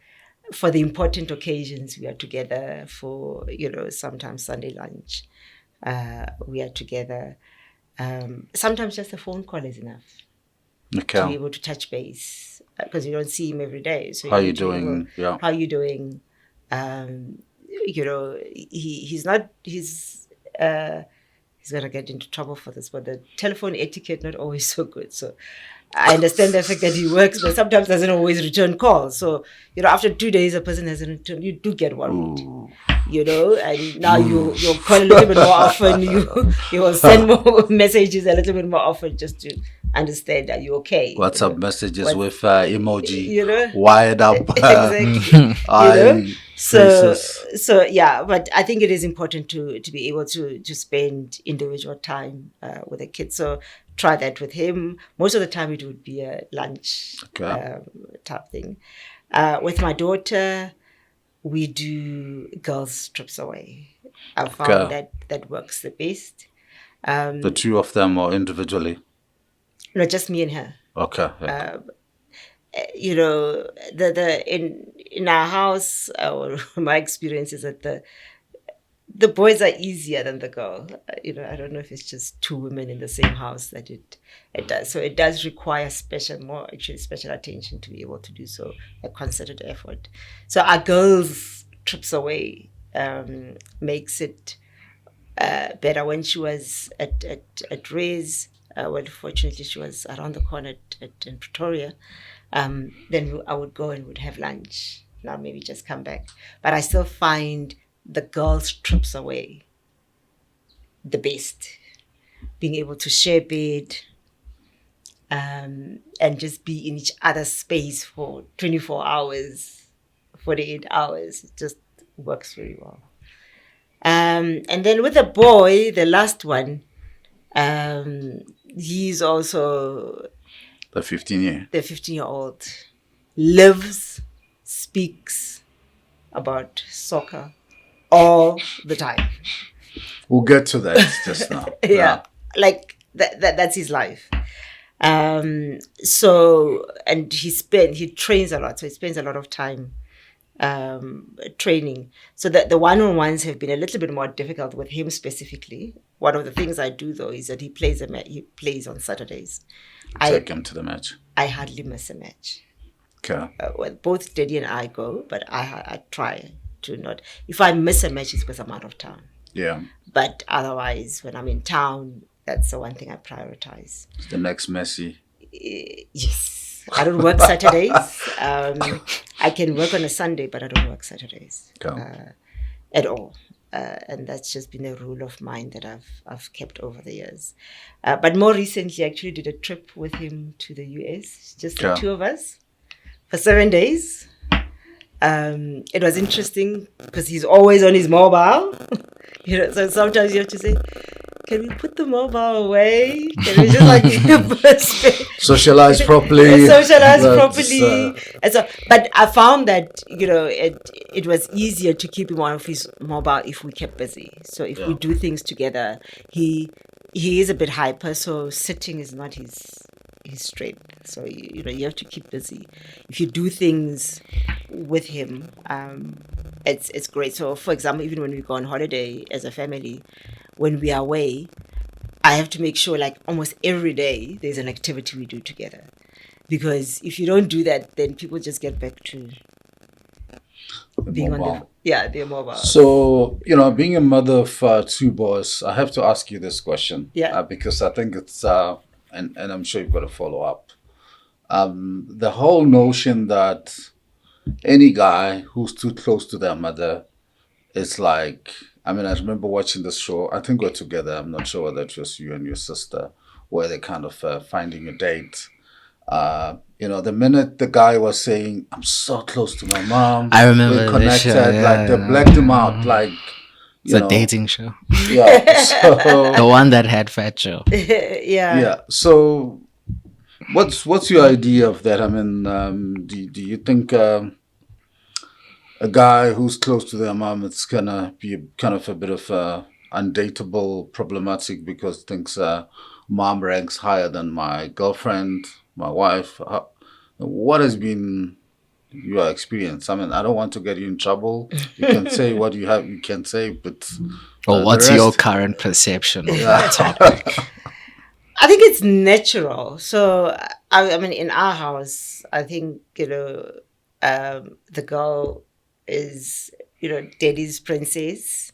for the important occasions we are together. For sometimes Sunday lunch, we are together. Sometimes just a phone call is enough. Okay. To be able to touch base because you don't see him every day. So how you doing? How you doing? He's gonna get into trouble for this, but the telephone etiquette not always so good. So I understand the fact that he works, but sometimes doesn't always return calls. So after 2 days, a person hasn't returned. You do get worried. Ooh. And now you'll call a little bit more often. You will send more messages a little bit more often just to understand that you're okay. WhatsApp messages with emoji, wired up. Exactly. So yeah, but I think it is important to be able to spend individual time with the kids. So try that with him. Most of the time it would be a lunch type thing. With my daughter, we do girls' trips away. I found that works the best. The two of them or individually? No, just me and her. Okay. In our house, my experience is that the boys are easier than the girl. I don't know if it's just 2 women in the same house that it does. So it does require special attention to be able to do so, a concerted effort. So our girls' trips away makes it better. When she was at Ray's, fortunately she was around the corner in Pretoria, then I would go and would have lunch. Now maybe just come back. But I still find the girls' trips away the best. Being able to share bed and just be in each other's space for 24 hours, 48 hours. It just works very well. And then with the boy, the last one, he's also the 15-year-old, lives, speaks about soccer all the time. We'll get to that just now. Yeah, like that's his life. So, and he trains a lot, so he spends a lot of time training. So the one-on-ones have been a little bit more difficult with him specifically. One of the things I do though is that he plays on Saturdays. Take him to the match. I hardly miss a match. Okay. Well, both Daddy and I go, but I try to not. If I miss a match, it's because I'm out of town. Yeah. But otherwise, when I'm in town, that's the one thing I prioritize. It's the next Messi. Yes. I don't work Saturdays. I can work on a Sunday, but I don't work Saturdays at all. And that's just been a rule of mine that I've kept over the years. But more recently, I actually did a trip with him to the US, just the two of us, for 7 days. It was interesting because he's always on his mobile. So sometimes you have to say, can we put the mobile away? Can we just socialize properly? And so, but I found that, it was easier to keep him off his mobile if we kept busy. So if we do things together, he is a bit hyper, so sitting is not his strength. So you have to keep busy. If you do things with him, it's great. So for example, even when we go on holiday as a family, when we are away, I have to make sure like almost every day there's an activity we do together. Because if you don't do that, then people just get back to being mobile. They're mobile. So, being a mother of 2 boys, I have to ask you this question. Because I think it's, and I'm sure you've got to follow up. The whole notion that any guy who's too close to their mother, it's like, I remember watching this show. I think we're together. I'm not sure whether it was you and your sister, where they're kind of finding a date. The minute the guy was saying, I'm so close to my mom. I remember we're connected, they blacked him out. Like, it's a dating show. Yeah. So, the one that had Fat Joe. Yeah. So what's your idea of that? Do you think a guy who's close to their mom, it's gonna be kind of a bit of undateable, problematic because thinks mom ranks higher than my girlfriend, my wife? What has been your experience? I don't want to get you in trouble. You can say what you can say, but what's your current perception of that topic? I think it's natural. So in our house, I think the girl is daddy's princess,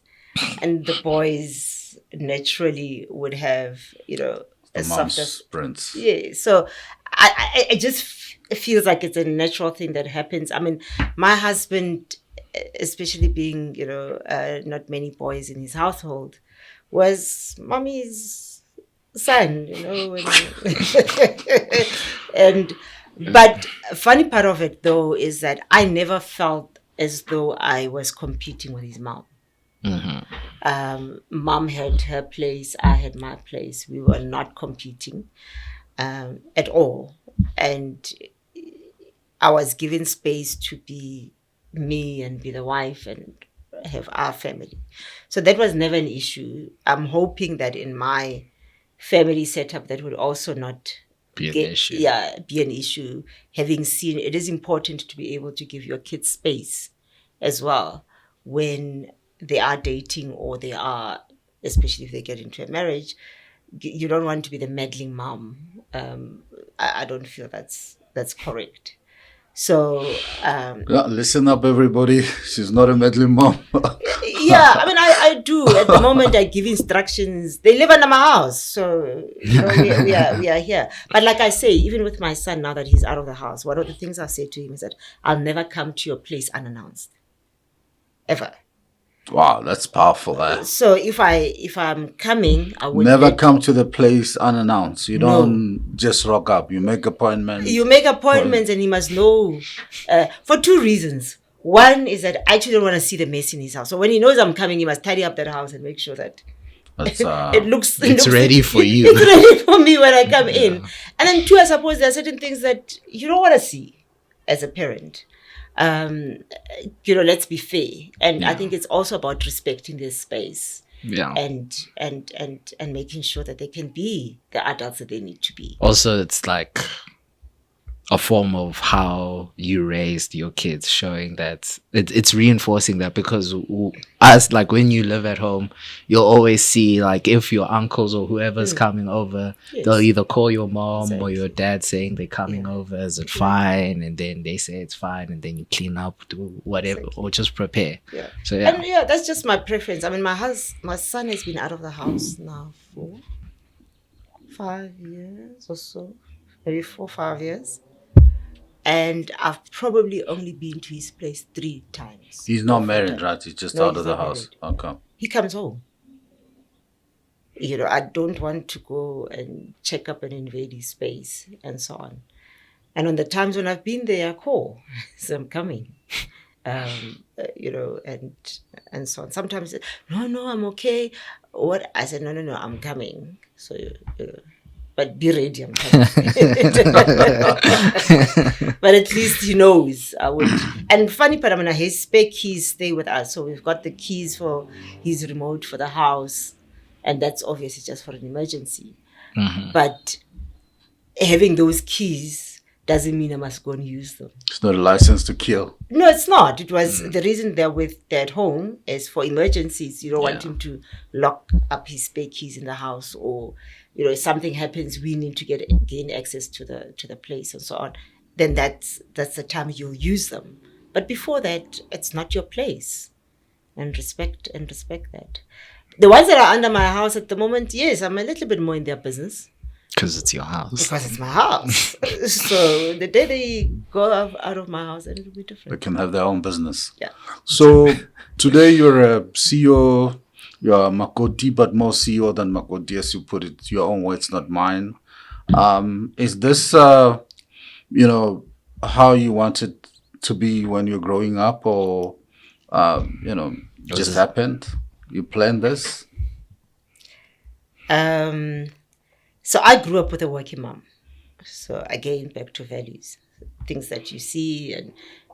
and the boys naturally would have the mom's prince. Yeah. So I just it feels like it's a natural thing that happens. My husband, especially being not many boys in his household, was mommy's son, but funny part of it though is that I never felt as though I was competing with his mom. Mm-hmm. Mom had her place, I had my place. We were not competing at all, and I was given space to be me and be the wife and have our family. So that was never an issue. I'm hoping that in my family setup that would also not be an issue. Yeah, be an issue. Having seen it is important to be able to give your kids space as well when they are dating or they are, especially if they get into a marriage. You don't want to be the meddling mom. I don't feel that's correct. So listen up, everybody. She's not a meddling mom. I do. At the moment, I give instructions. They live under my house, so we are here. But like I say, even with my son, now that he's out of the house, one of the things I say to him is that I'll never come to your place unannounced, ever. Wow, that's powerful. So if I'm coming, I would never come to the place unannounced. You don't just rock up. You make appointments. You make appointments, and he must know for 2 reasons. One is that I actually don't want to see the mess in his house. So when he knows I'm coming, he must tidy up that house and make sure that it looks ready for you. It's ready for me when I come in. And then 2, I suppose there are certain things that you don't want to see as a parent. Let's be fair, and I think it's also about respecting their space, and making sure that they can be the adults that they need to be. Also, it's like a form of how you raised your kids, showing that it's reinforcing that, because us, like when you live at home, you'll always see, like, if your uncles or whoever's coming over, they'll Yes. either call your mom or your Exactly. dad saying they're coming Yeah. over, is it fine? And then they say it's fine, and then you clean up, do whatever, Exactly. or just prepare. Yeah. So yeah. And yeah, that's just my preference. I mean, my son has been out of the house now for 5 years or so, maybe 4 5 years, and I've probably only been to his place 3 times. He's or not 4 times. married, right? He's just No, out he's of the not house. married. Okay. He comes home. I don't want to go and check up and invade his space and so on. And on the times when I've been there, I call, so I'm coming. And so on. Sometimes, no, I'm okay. What I said, no, I'm coming. So, but be ready, I'm coming. But at least he knows I would. And funny part, I mean, his spare keys stay with us, so we've got the keys for his remote for the house, and that's obviously just for an emergency. But having those keys doesn't mean I must go and use them. It's not a license to kill. No, it's not. It was the reason they're at home is for emergencies. You don't want Yeah. him to lock up his spare keys in the house, or if something happens, we need to gain access to the place and so on. Then that's the time you'll use them. But before that, it's not your place, and respect that. The ones that are under my house at the moment, yes, I'm a little bit more in their business. Because it's your house. Because it's my house. So the day they go out of my house, then it'll be They different. can have their own business. Yeah. So today you're a CEO, you're a Makoti, but more CEO than Makoti, as you put it. Your own words, not mine. Is this, how you want it to be when you're growing up, or, just happened? You planned this? So I grew up with a working mom. So again, back to values, things that you see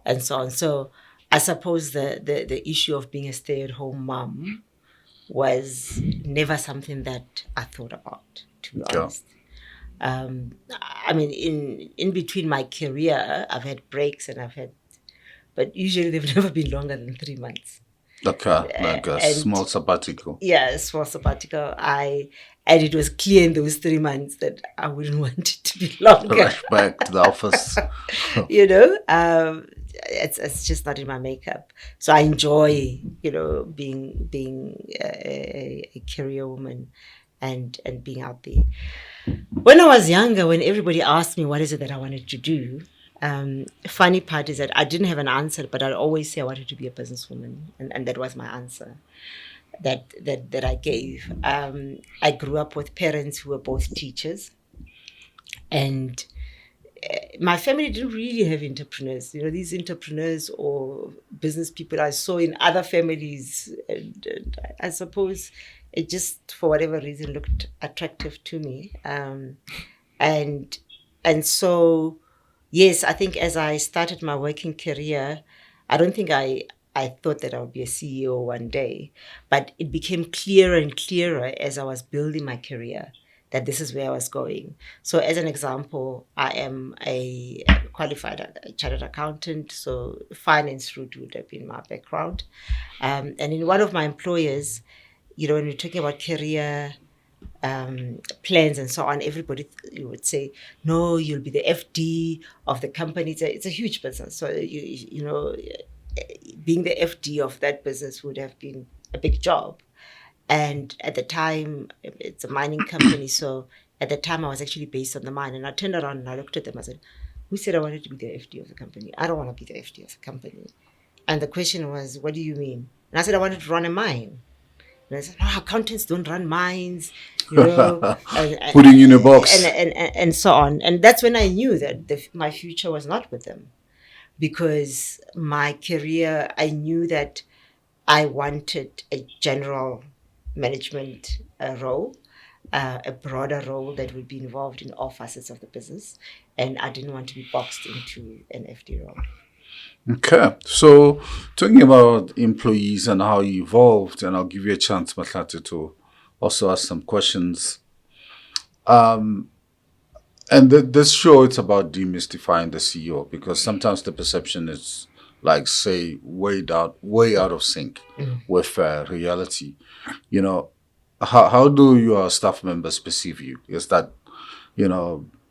and so on. So I suppose the issue of being a stay-at-home mom was never something that I thought about, to be honest. I mean, in between my career, I've had breaks but usually they've never been longer than 3 months. Okay, like a small sabbatical. Yeah, small sabbatical. And it was clear in those 3 months that I wouldn't want it to be longer. Rush back to the office. It's just not in my makeup. So I enjoy, being a career woman and being out there. When I was younger, when everybody asked me what is it that I wanted to do, funny part is that I didn't have an answer, but I'd always say I wanted to be a businesswoman, and that was my answer that I gave. I grew up with parents who were both teachers, and my family didn't really have entrepreneurs. These entrepreneurs or business people I saw in other families, and I suppose it just, for whatever reason, looked attractive to me, and so. Yes, I think as I started my working career, I don't think I thought that I would be a CEO one day, but it became clearer and clearer as I was building my career that this is where I was going. So as an example, I am a qualified chartered accountant, so finance route would have been my background. And in one of my employers, when we're talking about career plans and so on, everybody would say, no, you'll be the FD of the company. It's a huge business. So, being the FD of that business would have been a big job. And at the time, it's a mining company. So at the time, I was actually based on the mine. And I turned around and I looked at them. I said, who said I wanted to be the FD of the company? I don't want to be the FD of the company. And the question was, what do you mean? And I said, I wanted to run a mine. And I said, no, accountants don't run mines, Putting you in a box. And so on. And that's when I knew that my future was not with them. Because my career, I knew that I wanted a general management role, a broader role that would be involved in all facets of the business. And I didn't want to be boxed into an FD role. Okay, so talking about employees and how you evolved, and I'll give you a chance, Matlate, to also ask some questions. And this show, it's about demystifying the CEO, because sometimes the perception is like, say, way out of sync with reality. You know, how do your staff members perceive you? Is that,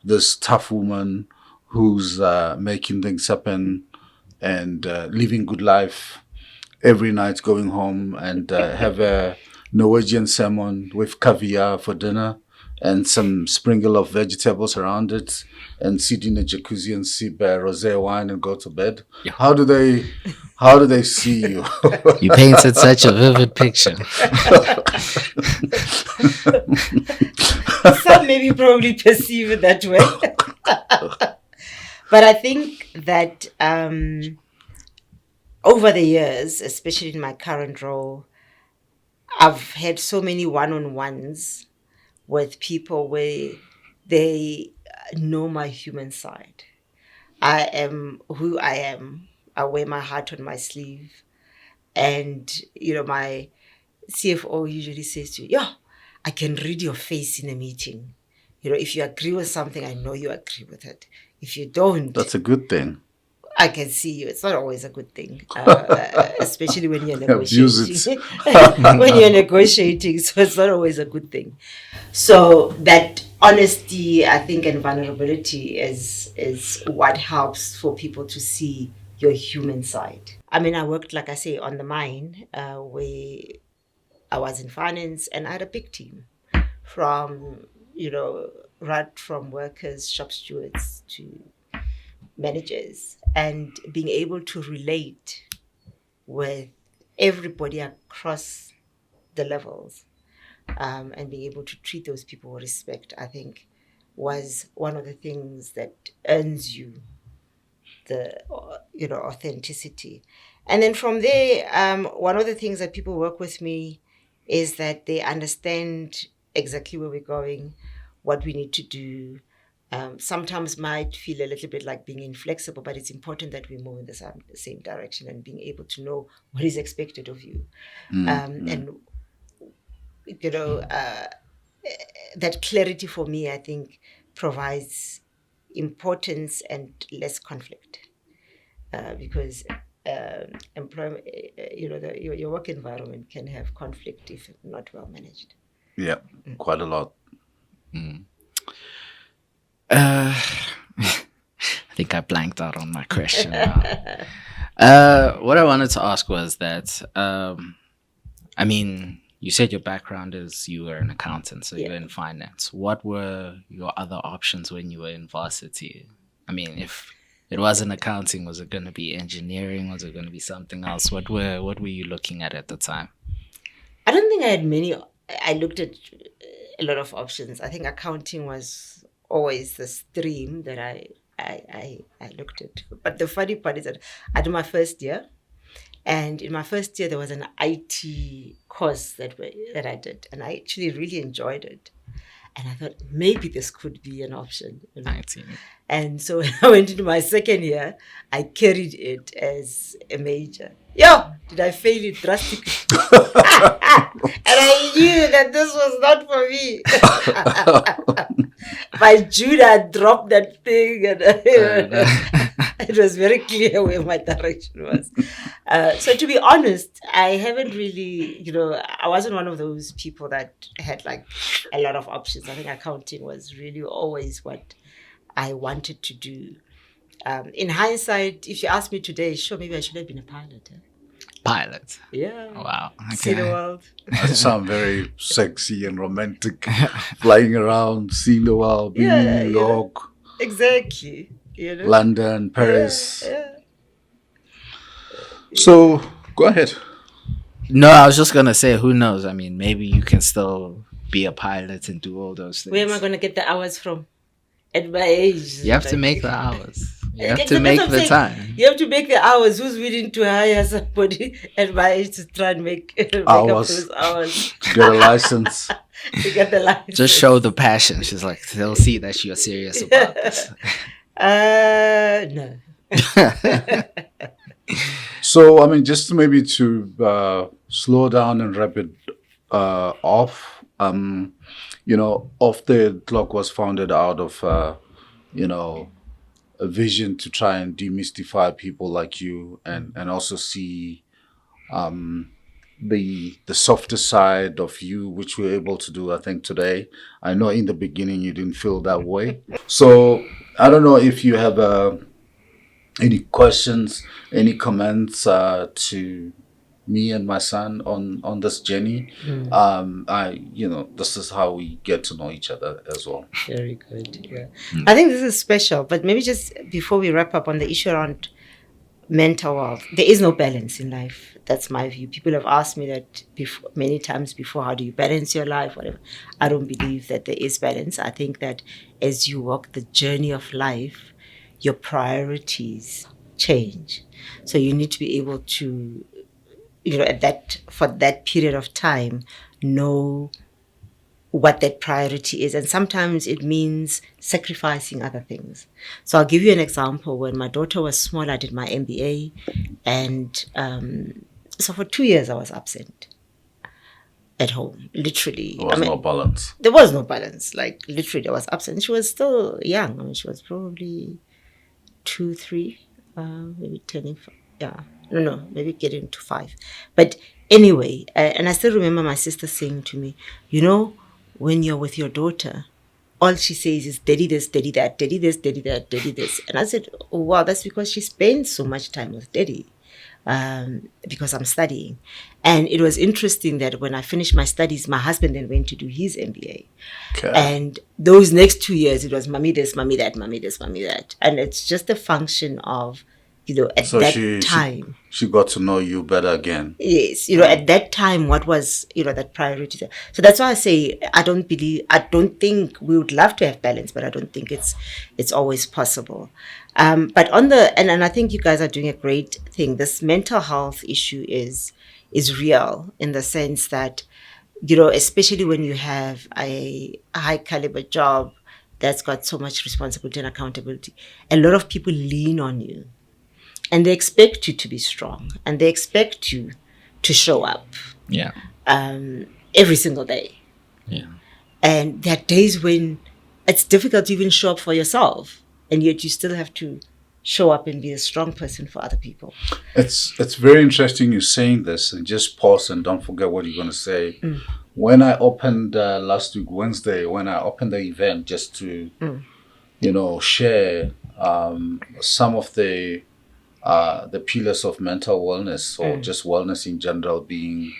this tough woman who's making things happen and living good life every night, going home and have a Norwegian salmon with caviar for dinner and some sprinkle of vegetables around it, and sit in a jacuzzi and sip rosé wine and go to bed? Yeah. How do they see you? You painted such a vivid picture. Some maybe probably perceive it that way. But I think that over the years, especially in my current role, I've had so many one-on-ones with people where they know my human side. I am who I am. I wear my heart on my sleeve. And, my CFO usually says to you, yeah, I can read your face in a meeting. If you agree with something, I know you agree with it. If you don't, That's a good thing. I can see you. It's not always a good thing, especially when you're Abuse negotiating. it. When you're negotiating, so it's not always a good thing. So that honesty, I think, and vulnerability is what helps for people to see your human side. I mean, I worked, like I say, on the mine, where I was in finance, and I had a big team from, right from workers, shop stewards to managers, and being able to relate with everybody across the levels, and being able to treat those people with respect, I think, was one of the things that earns you the authenticity. And then from there, one of the things that people work with me is that they understand exactly where we're going, what we need to do. Sometimes might feel a little bit like being inflexible, but it's important that we move in the same direction, and being able to know what is expected of you. And, that clarity for me, I think, provides importance and less conflict, because employment, your work environment can have conflict if not well managed. Yeah, quite a lot. I think I blanked out on my question now. What I wanted to ask was that, I mean, you said your background is you were an accountant, so you're in finance. What were your other options when you were in varsity? I mean, if it wasn't accounting, was it going to be engineering? Was it going to be something else? What were you looking at the time? I don't think I had many. I looked at a lot of options. I think accounting was always the stream that I looked at. But the funny part is that I did my first year, and in my first year there was an IT course that I did, and I actually really enjoyed it. And I thought maybe this could be an option. 19. And so when I went into my second year, I carried it as a major. Did I fail it drastically? And I knew that this was not for me. By June, I dropped that thing, and it was very clear where my direction was. So to be honest, I haven't really, I wasn't one of those people that had like a lot of options. I think accounting was really always what I wanted to do. In hindsight, if you ask me today, sure, maybe I should have been a pilot. Pilot? Yeah. Wow. Okay. See the world. That sounds very sexy and romantic. Flying around, seeing the world, being in New York. Exactly. London, Paris. Yeah. So, go ahead. No, I was just going to say, who knows? I mean, maybe you can still be a pilot and do all those things. Where am I going to get the hours from? At my age. You have to make the hours. You have to make the time. You have to make the hours. Who's willing to hire somebody at my age to try and make up those hours? To get a license. To get the license. Just show the passion. She's like, they'll see that you're serious about this. No. So, I mean, just maybe to slow down and wrap it off, Off the Clock was founded out of you know, a vision to try and demystify people like you, and also see the softer side of you, which we're able to do, I think, today. I know in the beginning you didn't feel that way. So I don't know if you have any questions, any comments to me and my son on this journey. This is how we get to know each other as well. Very good. Yeah. I think this is special, but maybe just before we wrap up on the issue around mental health, there is no balance in life. That's my view. People have asked me that before, many times before, how do you balance your life, whatever. I don't believe that there is balance. I think that as you walk the journey of life, your priorities change. So you need to be able to, for that period of time, know what that priority is. And sometimes it means sacrificing other things. So I'll give you an example. When my daughter was small, I did my MBA. And so for 2 years, I was absent at home, literally. There was no balance. There was no balance. Like, literally, I was absent. She was still young. I mean, she was probably 2, 3, maybe turning 5. Yeah. No, maybe getting to 5. But anyway, and I still remember my sister saying to me, when you're with your daughter, all she says is, daddy this, daddy that, daddy this, daddy that, daddy this. And I said, oh, wow, that's because she spends so much time with daddy, because I'm studying. And it was interesting that when I finished my studies, my husband then went to do his MBA. Okay. And those next 2 years, it was mommy this, mommy that, mommy this, mommy that. And it's just a function of, at that time. She got to know you better again. Yes. At that time, what was, that priority? So that's why I say, I don't think we would love to have balance, but I don't think it's always possible. But and I think you guys are doing a great thing. This mental health issue is real, in the sense that, especially when you have a high caliber job that's got so much responsibility and accountability, a lot of people lean on you. And they expect you to be strong, and they expect you to show up. Yeah. Every single day. Yeah. And there are days when it's difficult to even show up for yourself, and yet you still have to show up and be a strong person for other people. It's very interesting you saying this, and just pause and don't forget what you're going to say. When I opened last week, Wednesday, when I opened the event, just to, share some of the pillars of mental wellness, or just wellness in general, being,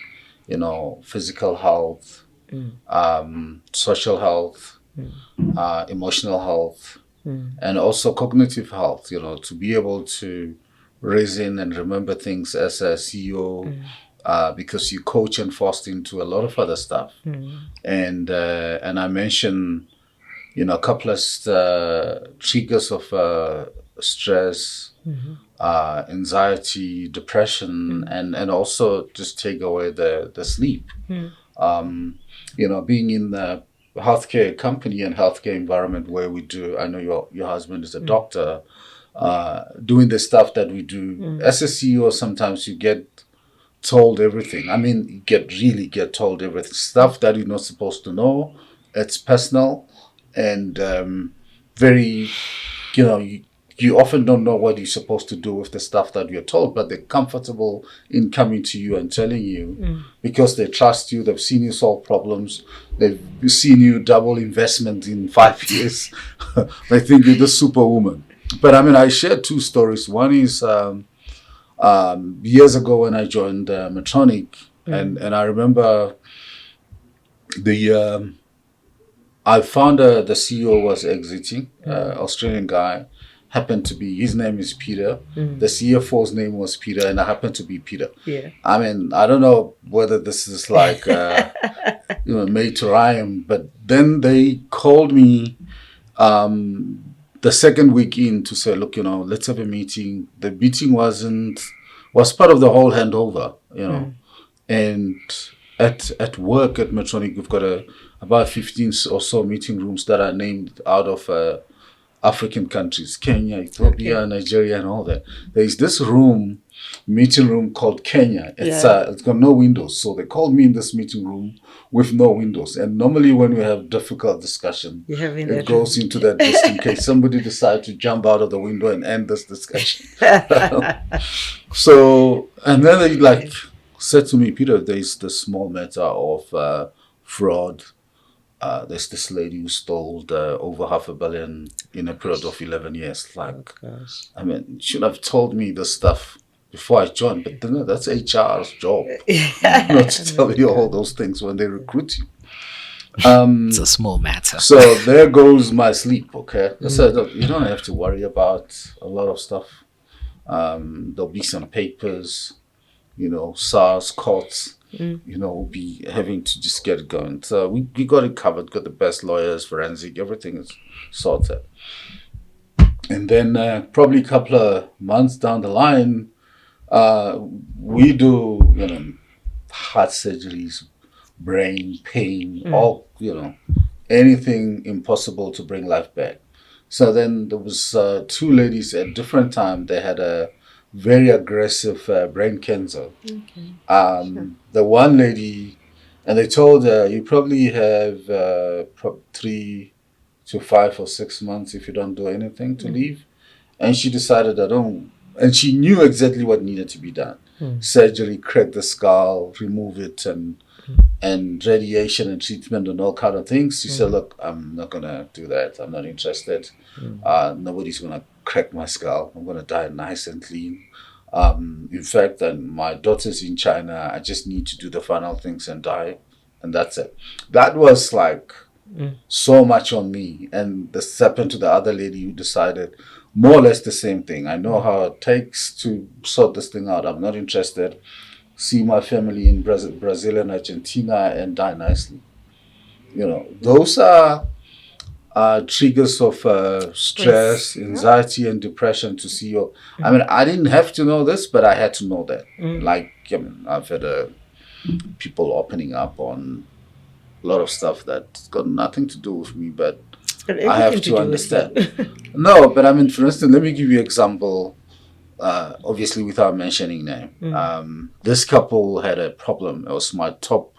physical health, social health, emotional health, and also cognitive health, to be able to reason and remember things as a CEO, because you coach and foster into a lot of other stuff. And I mentioned, a couple of triggers of stress, anxiety, depression, and also just take away the sleep. Being in the healthcare company and healthcare environment where we do, I know your husband is a doctor, doing the stuff that we do. As a CEO, sometimes you get told everything. I mean, you really get told everything. Stuff that you're not supposed to know. It's personal and very, you often don't know what you're supposed to do with the stuff that you're told, but they're comfortable in coming to you and telling you because they trust you. They've seen you solve problems. They've seen you double investment in 5 years. They think you're the superwoman. But I mean, I shared 2 stories. One is years ago when I joined Medtronic, and I remember I found the CEO was exiting, Australian guy. Happened to be, his name is Peter. The CFO's name was Peter, and I happened to be Peter. Yeah. I mean, I don't know whether this is like, made to rhyme, but then they called me the second week in to say, look, let's have a meeting. The meeting was part of the whole handover, and at work at Medtronic, we've got about 15 or so meeting rooms that are named out of African countries, Kenya, Ethiopia, Nigeria, and all that. There is this room meeting room called Kenya. It's got no windows, so they called me in this meeting room with no windows. And normally, when we have difficult discussion, it goes into that just in case somebody decides to jump out of the window and end this discussion. So, and then they like said to me, Peter, there's the small matter of fraud. There's this lady who stole over $500 million in a period of 11 years. Like, I mean, you should have told me this stuff before I joined, but no, that's HR's job. Not to tell you all those things when they recruit you. It's a small matter. So there goes my sleep, okay? I said, look, you don't have to worry about a lot of stuff. There'll be some papers, SARS, courts. We'll be having to just get it going. So we got it covered, got the best lawyers, forensic, everything is sorted. And then probably a couple of months down the line, we do, heart surgeries, brain pain, all, anything impossible to bring life back. So then there was two ladies at different time. They had a very aggressive brain cancer. Okay. The one lady, and they told her, you probably have 3 to 5 or 6 months if you don't do anything to leave. And she decided, and she knew exactly what needed to be done. Surgery, crack the skull, remove it, and radiation and treatment and all kind of things. She said, look, I'm not going to do that. I'm not interested. Nobody's going to crack my skull. I'm going to die nice and clean. In fact, my daughter's in China. I just need to do the final things and die. And that's it. That was like so much on me. And this happened to the other lady who decided more or less the same thing. I know how it takes to sort this thing out. I'm not interested. See my family in Brazil and Argentina and die nicely. Those are triggers of stress, anxiety, and depression to see your. I mean, I didn't have to know this, but I had to know that. Like, I've had people opening up on a lot of stuff that's got nothing to do with me, but I have to understand. No, but I mean, for instance, let me give you an example. Obviously, without mentioning name, this couple had a problem. It was my top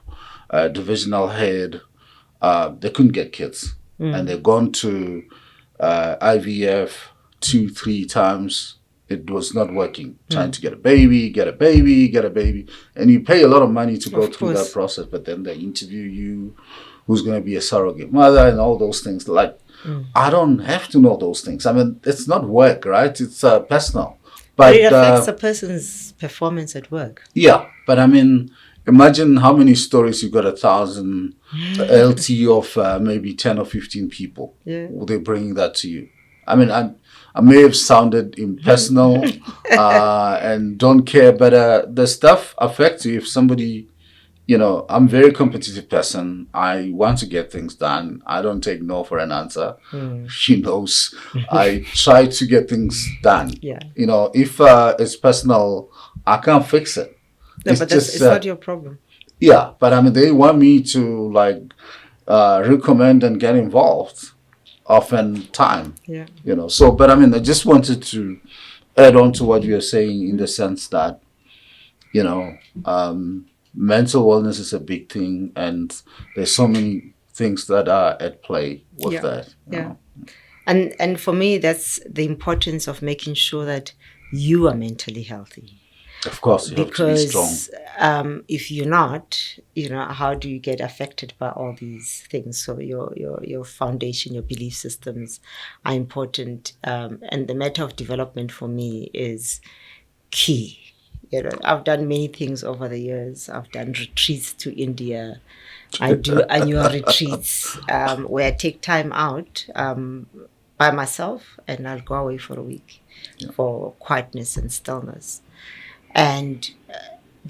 divisional head. They couldn't get kids, and they've gone to IVF 2-3 times. It was not working. Trying to get a baby, and you pay a lot of money to go through that process. But then they interview you, who's going to be a surrogate mother, and all those things. Like, I don't have to know those things. I mean, it's not work, right? It's personal. But it affects a person's performance at work. Yeah, but I mean, imagine how many stories you got 1,000 LT of maybe 10 or 15 people. Yeah. They're bringing that to you. I mean, I may have sounded impersonal and don't care, but the stuff affects you. If somebody, I'm a very competitive person. I want to get things done. I don't take no for an answer. She knows. I try to get things done. Yeah. If it's personal, I can't fix it. No, but it's not your problem. Yeah, but I mean, they want me to recommend and get involved often time. Yeah. So, but I mean, I just wanted to add on to what you're saying in the sense that, mental wellness is a big thing, and there's so many things that are at play with that. Yeah. And for me, that's the importance of making sure that you are mentally healthy. Of course, you have to be strong. Because if you're not, how do you get affected by all these things? So your foundation, your belief systems are important. And the matter of development for me is key. I've done many things over the years. I've done retreats to India. I do annual retreats where I take time out by myself, and I'll go away for a week for quietness and stillness. And,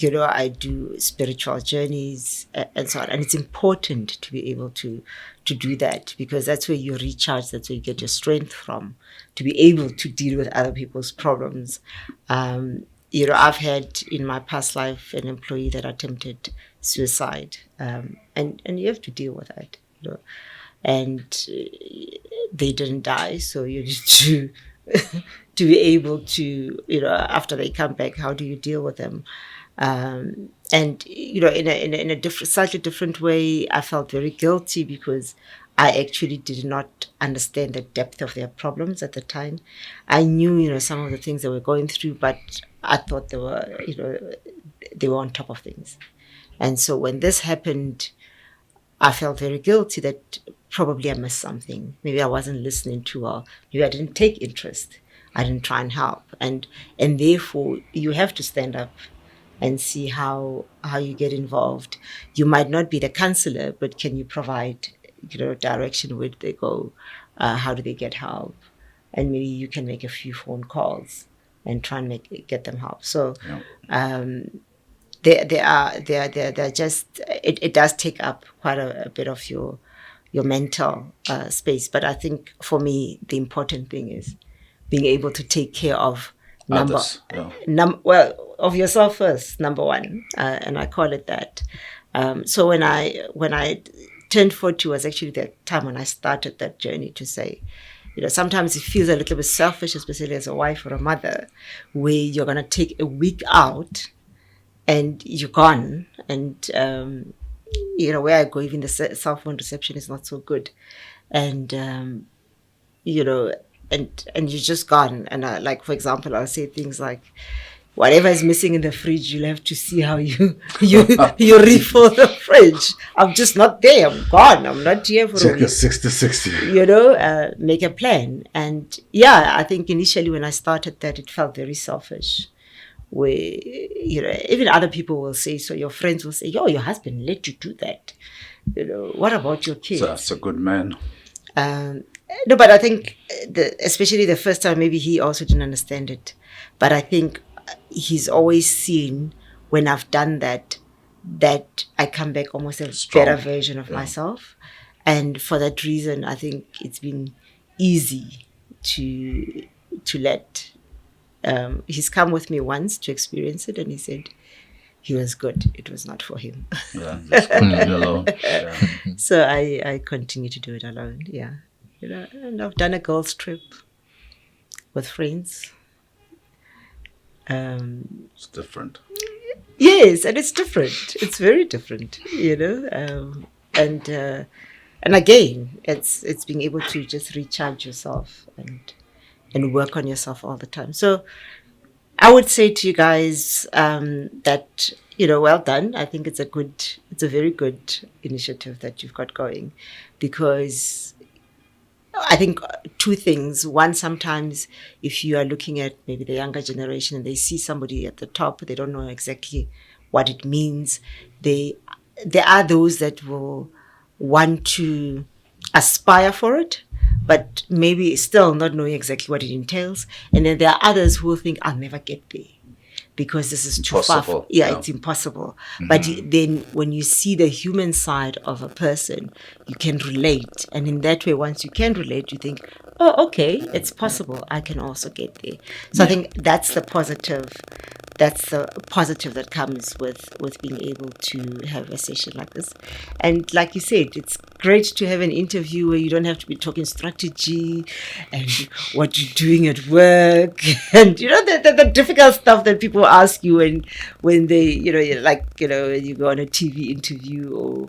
I do spiritual journeys and so on. And it's important to be able to do that, because that's where you recharge, that's where you get your strength from, to be able to deal with other people's problems. I've had in my past life an employee that attempted suicide, and you have to deal with that. And they didn't die, so you need to to be able to, after they come back, how do you deal with them? And in a different, slightly different way, I felt very guilty because I actually did not understand the depth of their problems at the time. I knew, some of the things they were going through, but I thought they were on top of things. And so when this happened, I felt very guilty that probably I missed something. Maybe I wasn't listening too well. Maybe I didn't take interest. I didn't try and help. And therefore, you have to stand up and see how you get involved. You might not be the counselor, but can you provide, direction? Where do they go? How do they get help? And maybe you can make a few phone calls and try and get them help. So they're just, it does take up quite a bit of your mental space. But I think for me, the important thing is being able to take care of of yourself first, number one, and I call it that. So when I turned 40 was actually the time when I started that journey to say, sometimes it feels a little bit selfish, especially as a wife or a mother, where you're going to take a week out and you're gone. And, where I go, even the cell phone reception is not so good. And, and you're just gone. And like, for example, I'll say things like, whatever is missing in the fridge, you'll have to see how you refill the fridge. I'm just not there. I'm gone. I'm not here for a week. 60-60. Make a plan. And yeah, I think initially when I started that, it felt very selfish. Where, even other people will say, so your friends will say, yo, your husband let you do that. What about your kids? So that's a good man. No, but I think, especially the first time, maybe he also didn't understand it. But I think he's always seen when I've done that I come back almost a better version of myself. And for that reason, I think it's been easy to let... he's come with me once to experience it, and he said he was good. It was not for him. Yeah, just couldn't be alone. Yeah. So I continue to do it alone. Yeah. And I've done a girls' trip with friends. It's different. Yes, and it's different. It's very different, and again, it's being able to just recharge yourself and work on yourself all the time. So I would say to you guys that, well done. I think it's a very good initiative that you've got going, because I think two things. One, sometimes if you are looking at maybe the younger generation and they see somebody at the top, they don't know exactly what it means. There are those that will want to aspire for it, but maybe still not knowing exactly what it entails. And then there are others who will think, I'll never get there because this is too far. It's impossible. Mm-hmm. But then when you see the human side of a person, you can relate. And in that way, once you can relate, you think, oh, okay, it's possible. I can also get there. So I think that's the positive. That's the positive that comes with being able to have a session like this. And like you said, it's great to have an interview where you don't have to be talking strategy and what you're doing at work and, the difficult stuff that people ask you when they, when you go on a TV interview or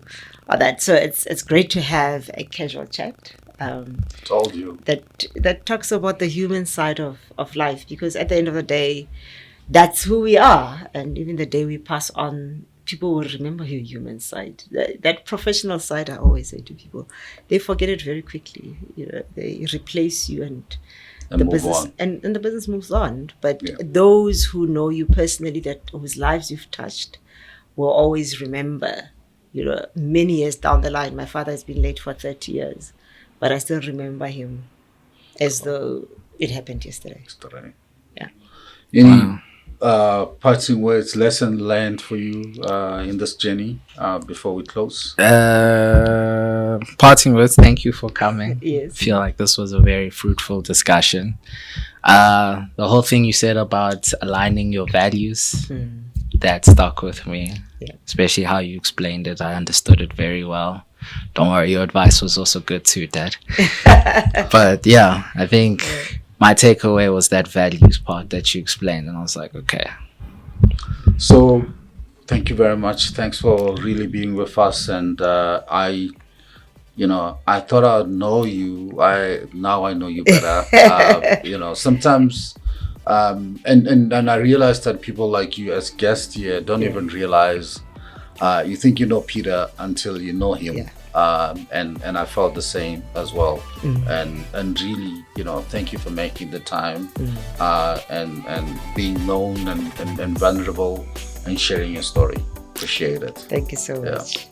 that. So it's great to have a casual chat. Told you. That talks about the human side of life, because at the end of the day, that's who we are. And even the day we pass on, people will remember your human side. That professional side, I always say to people, they forget it very quickly. They replace you and the business and the business moves on. But those who know you personally, whose lives you've touched, will always remember, many years down the line. My father has been late for 30 years, but I still remember him as though it happened yesterday. Yeah. Any parting words, lesson learned for you in this journey before we close? Parting words, thank you for coming. Yes. I feel like this was a very fruitful discussion. The whole thing you said about aligning your values, that stuck with me, especially how you explained it. I understood it very well. Don't worry, your advice was also good too, Dad. But yeah, I think my takeaway was that values part that you explained, and I was like, okay. So, thank you very much. Thanks for really being with us. And I thought I'd know you. Now I know you better. Sometimes, and I realized that people like you as guests here don't even realize. You think you know Peter until you know him. Yeah. And I felt the same as well. And really, thank you for making the time, and being known and vulnerable and sharing your story. Appreciate it. Thank you so much.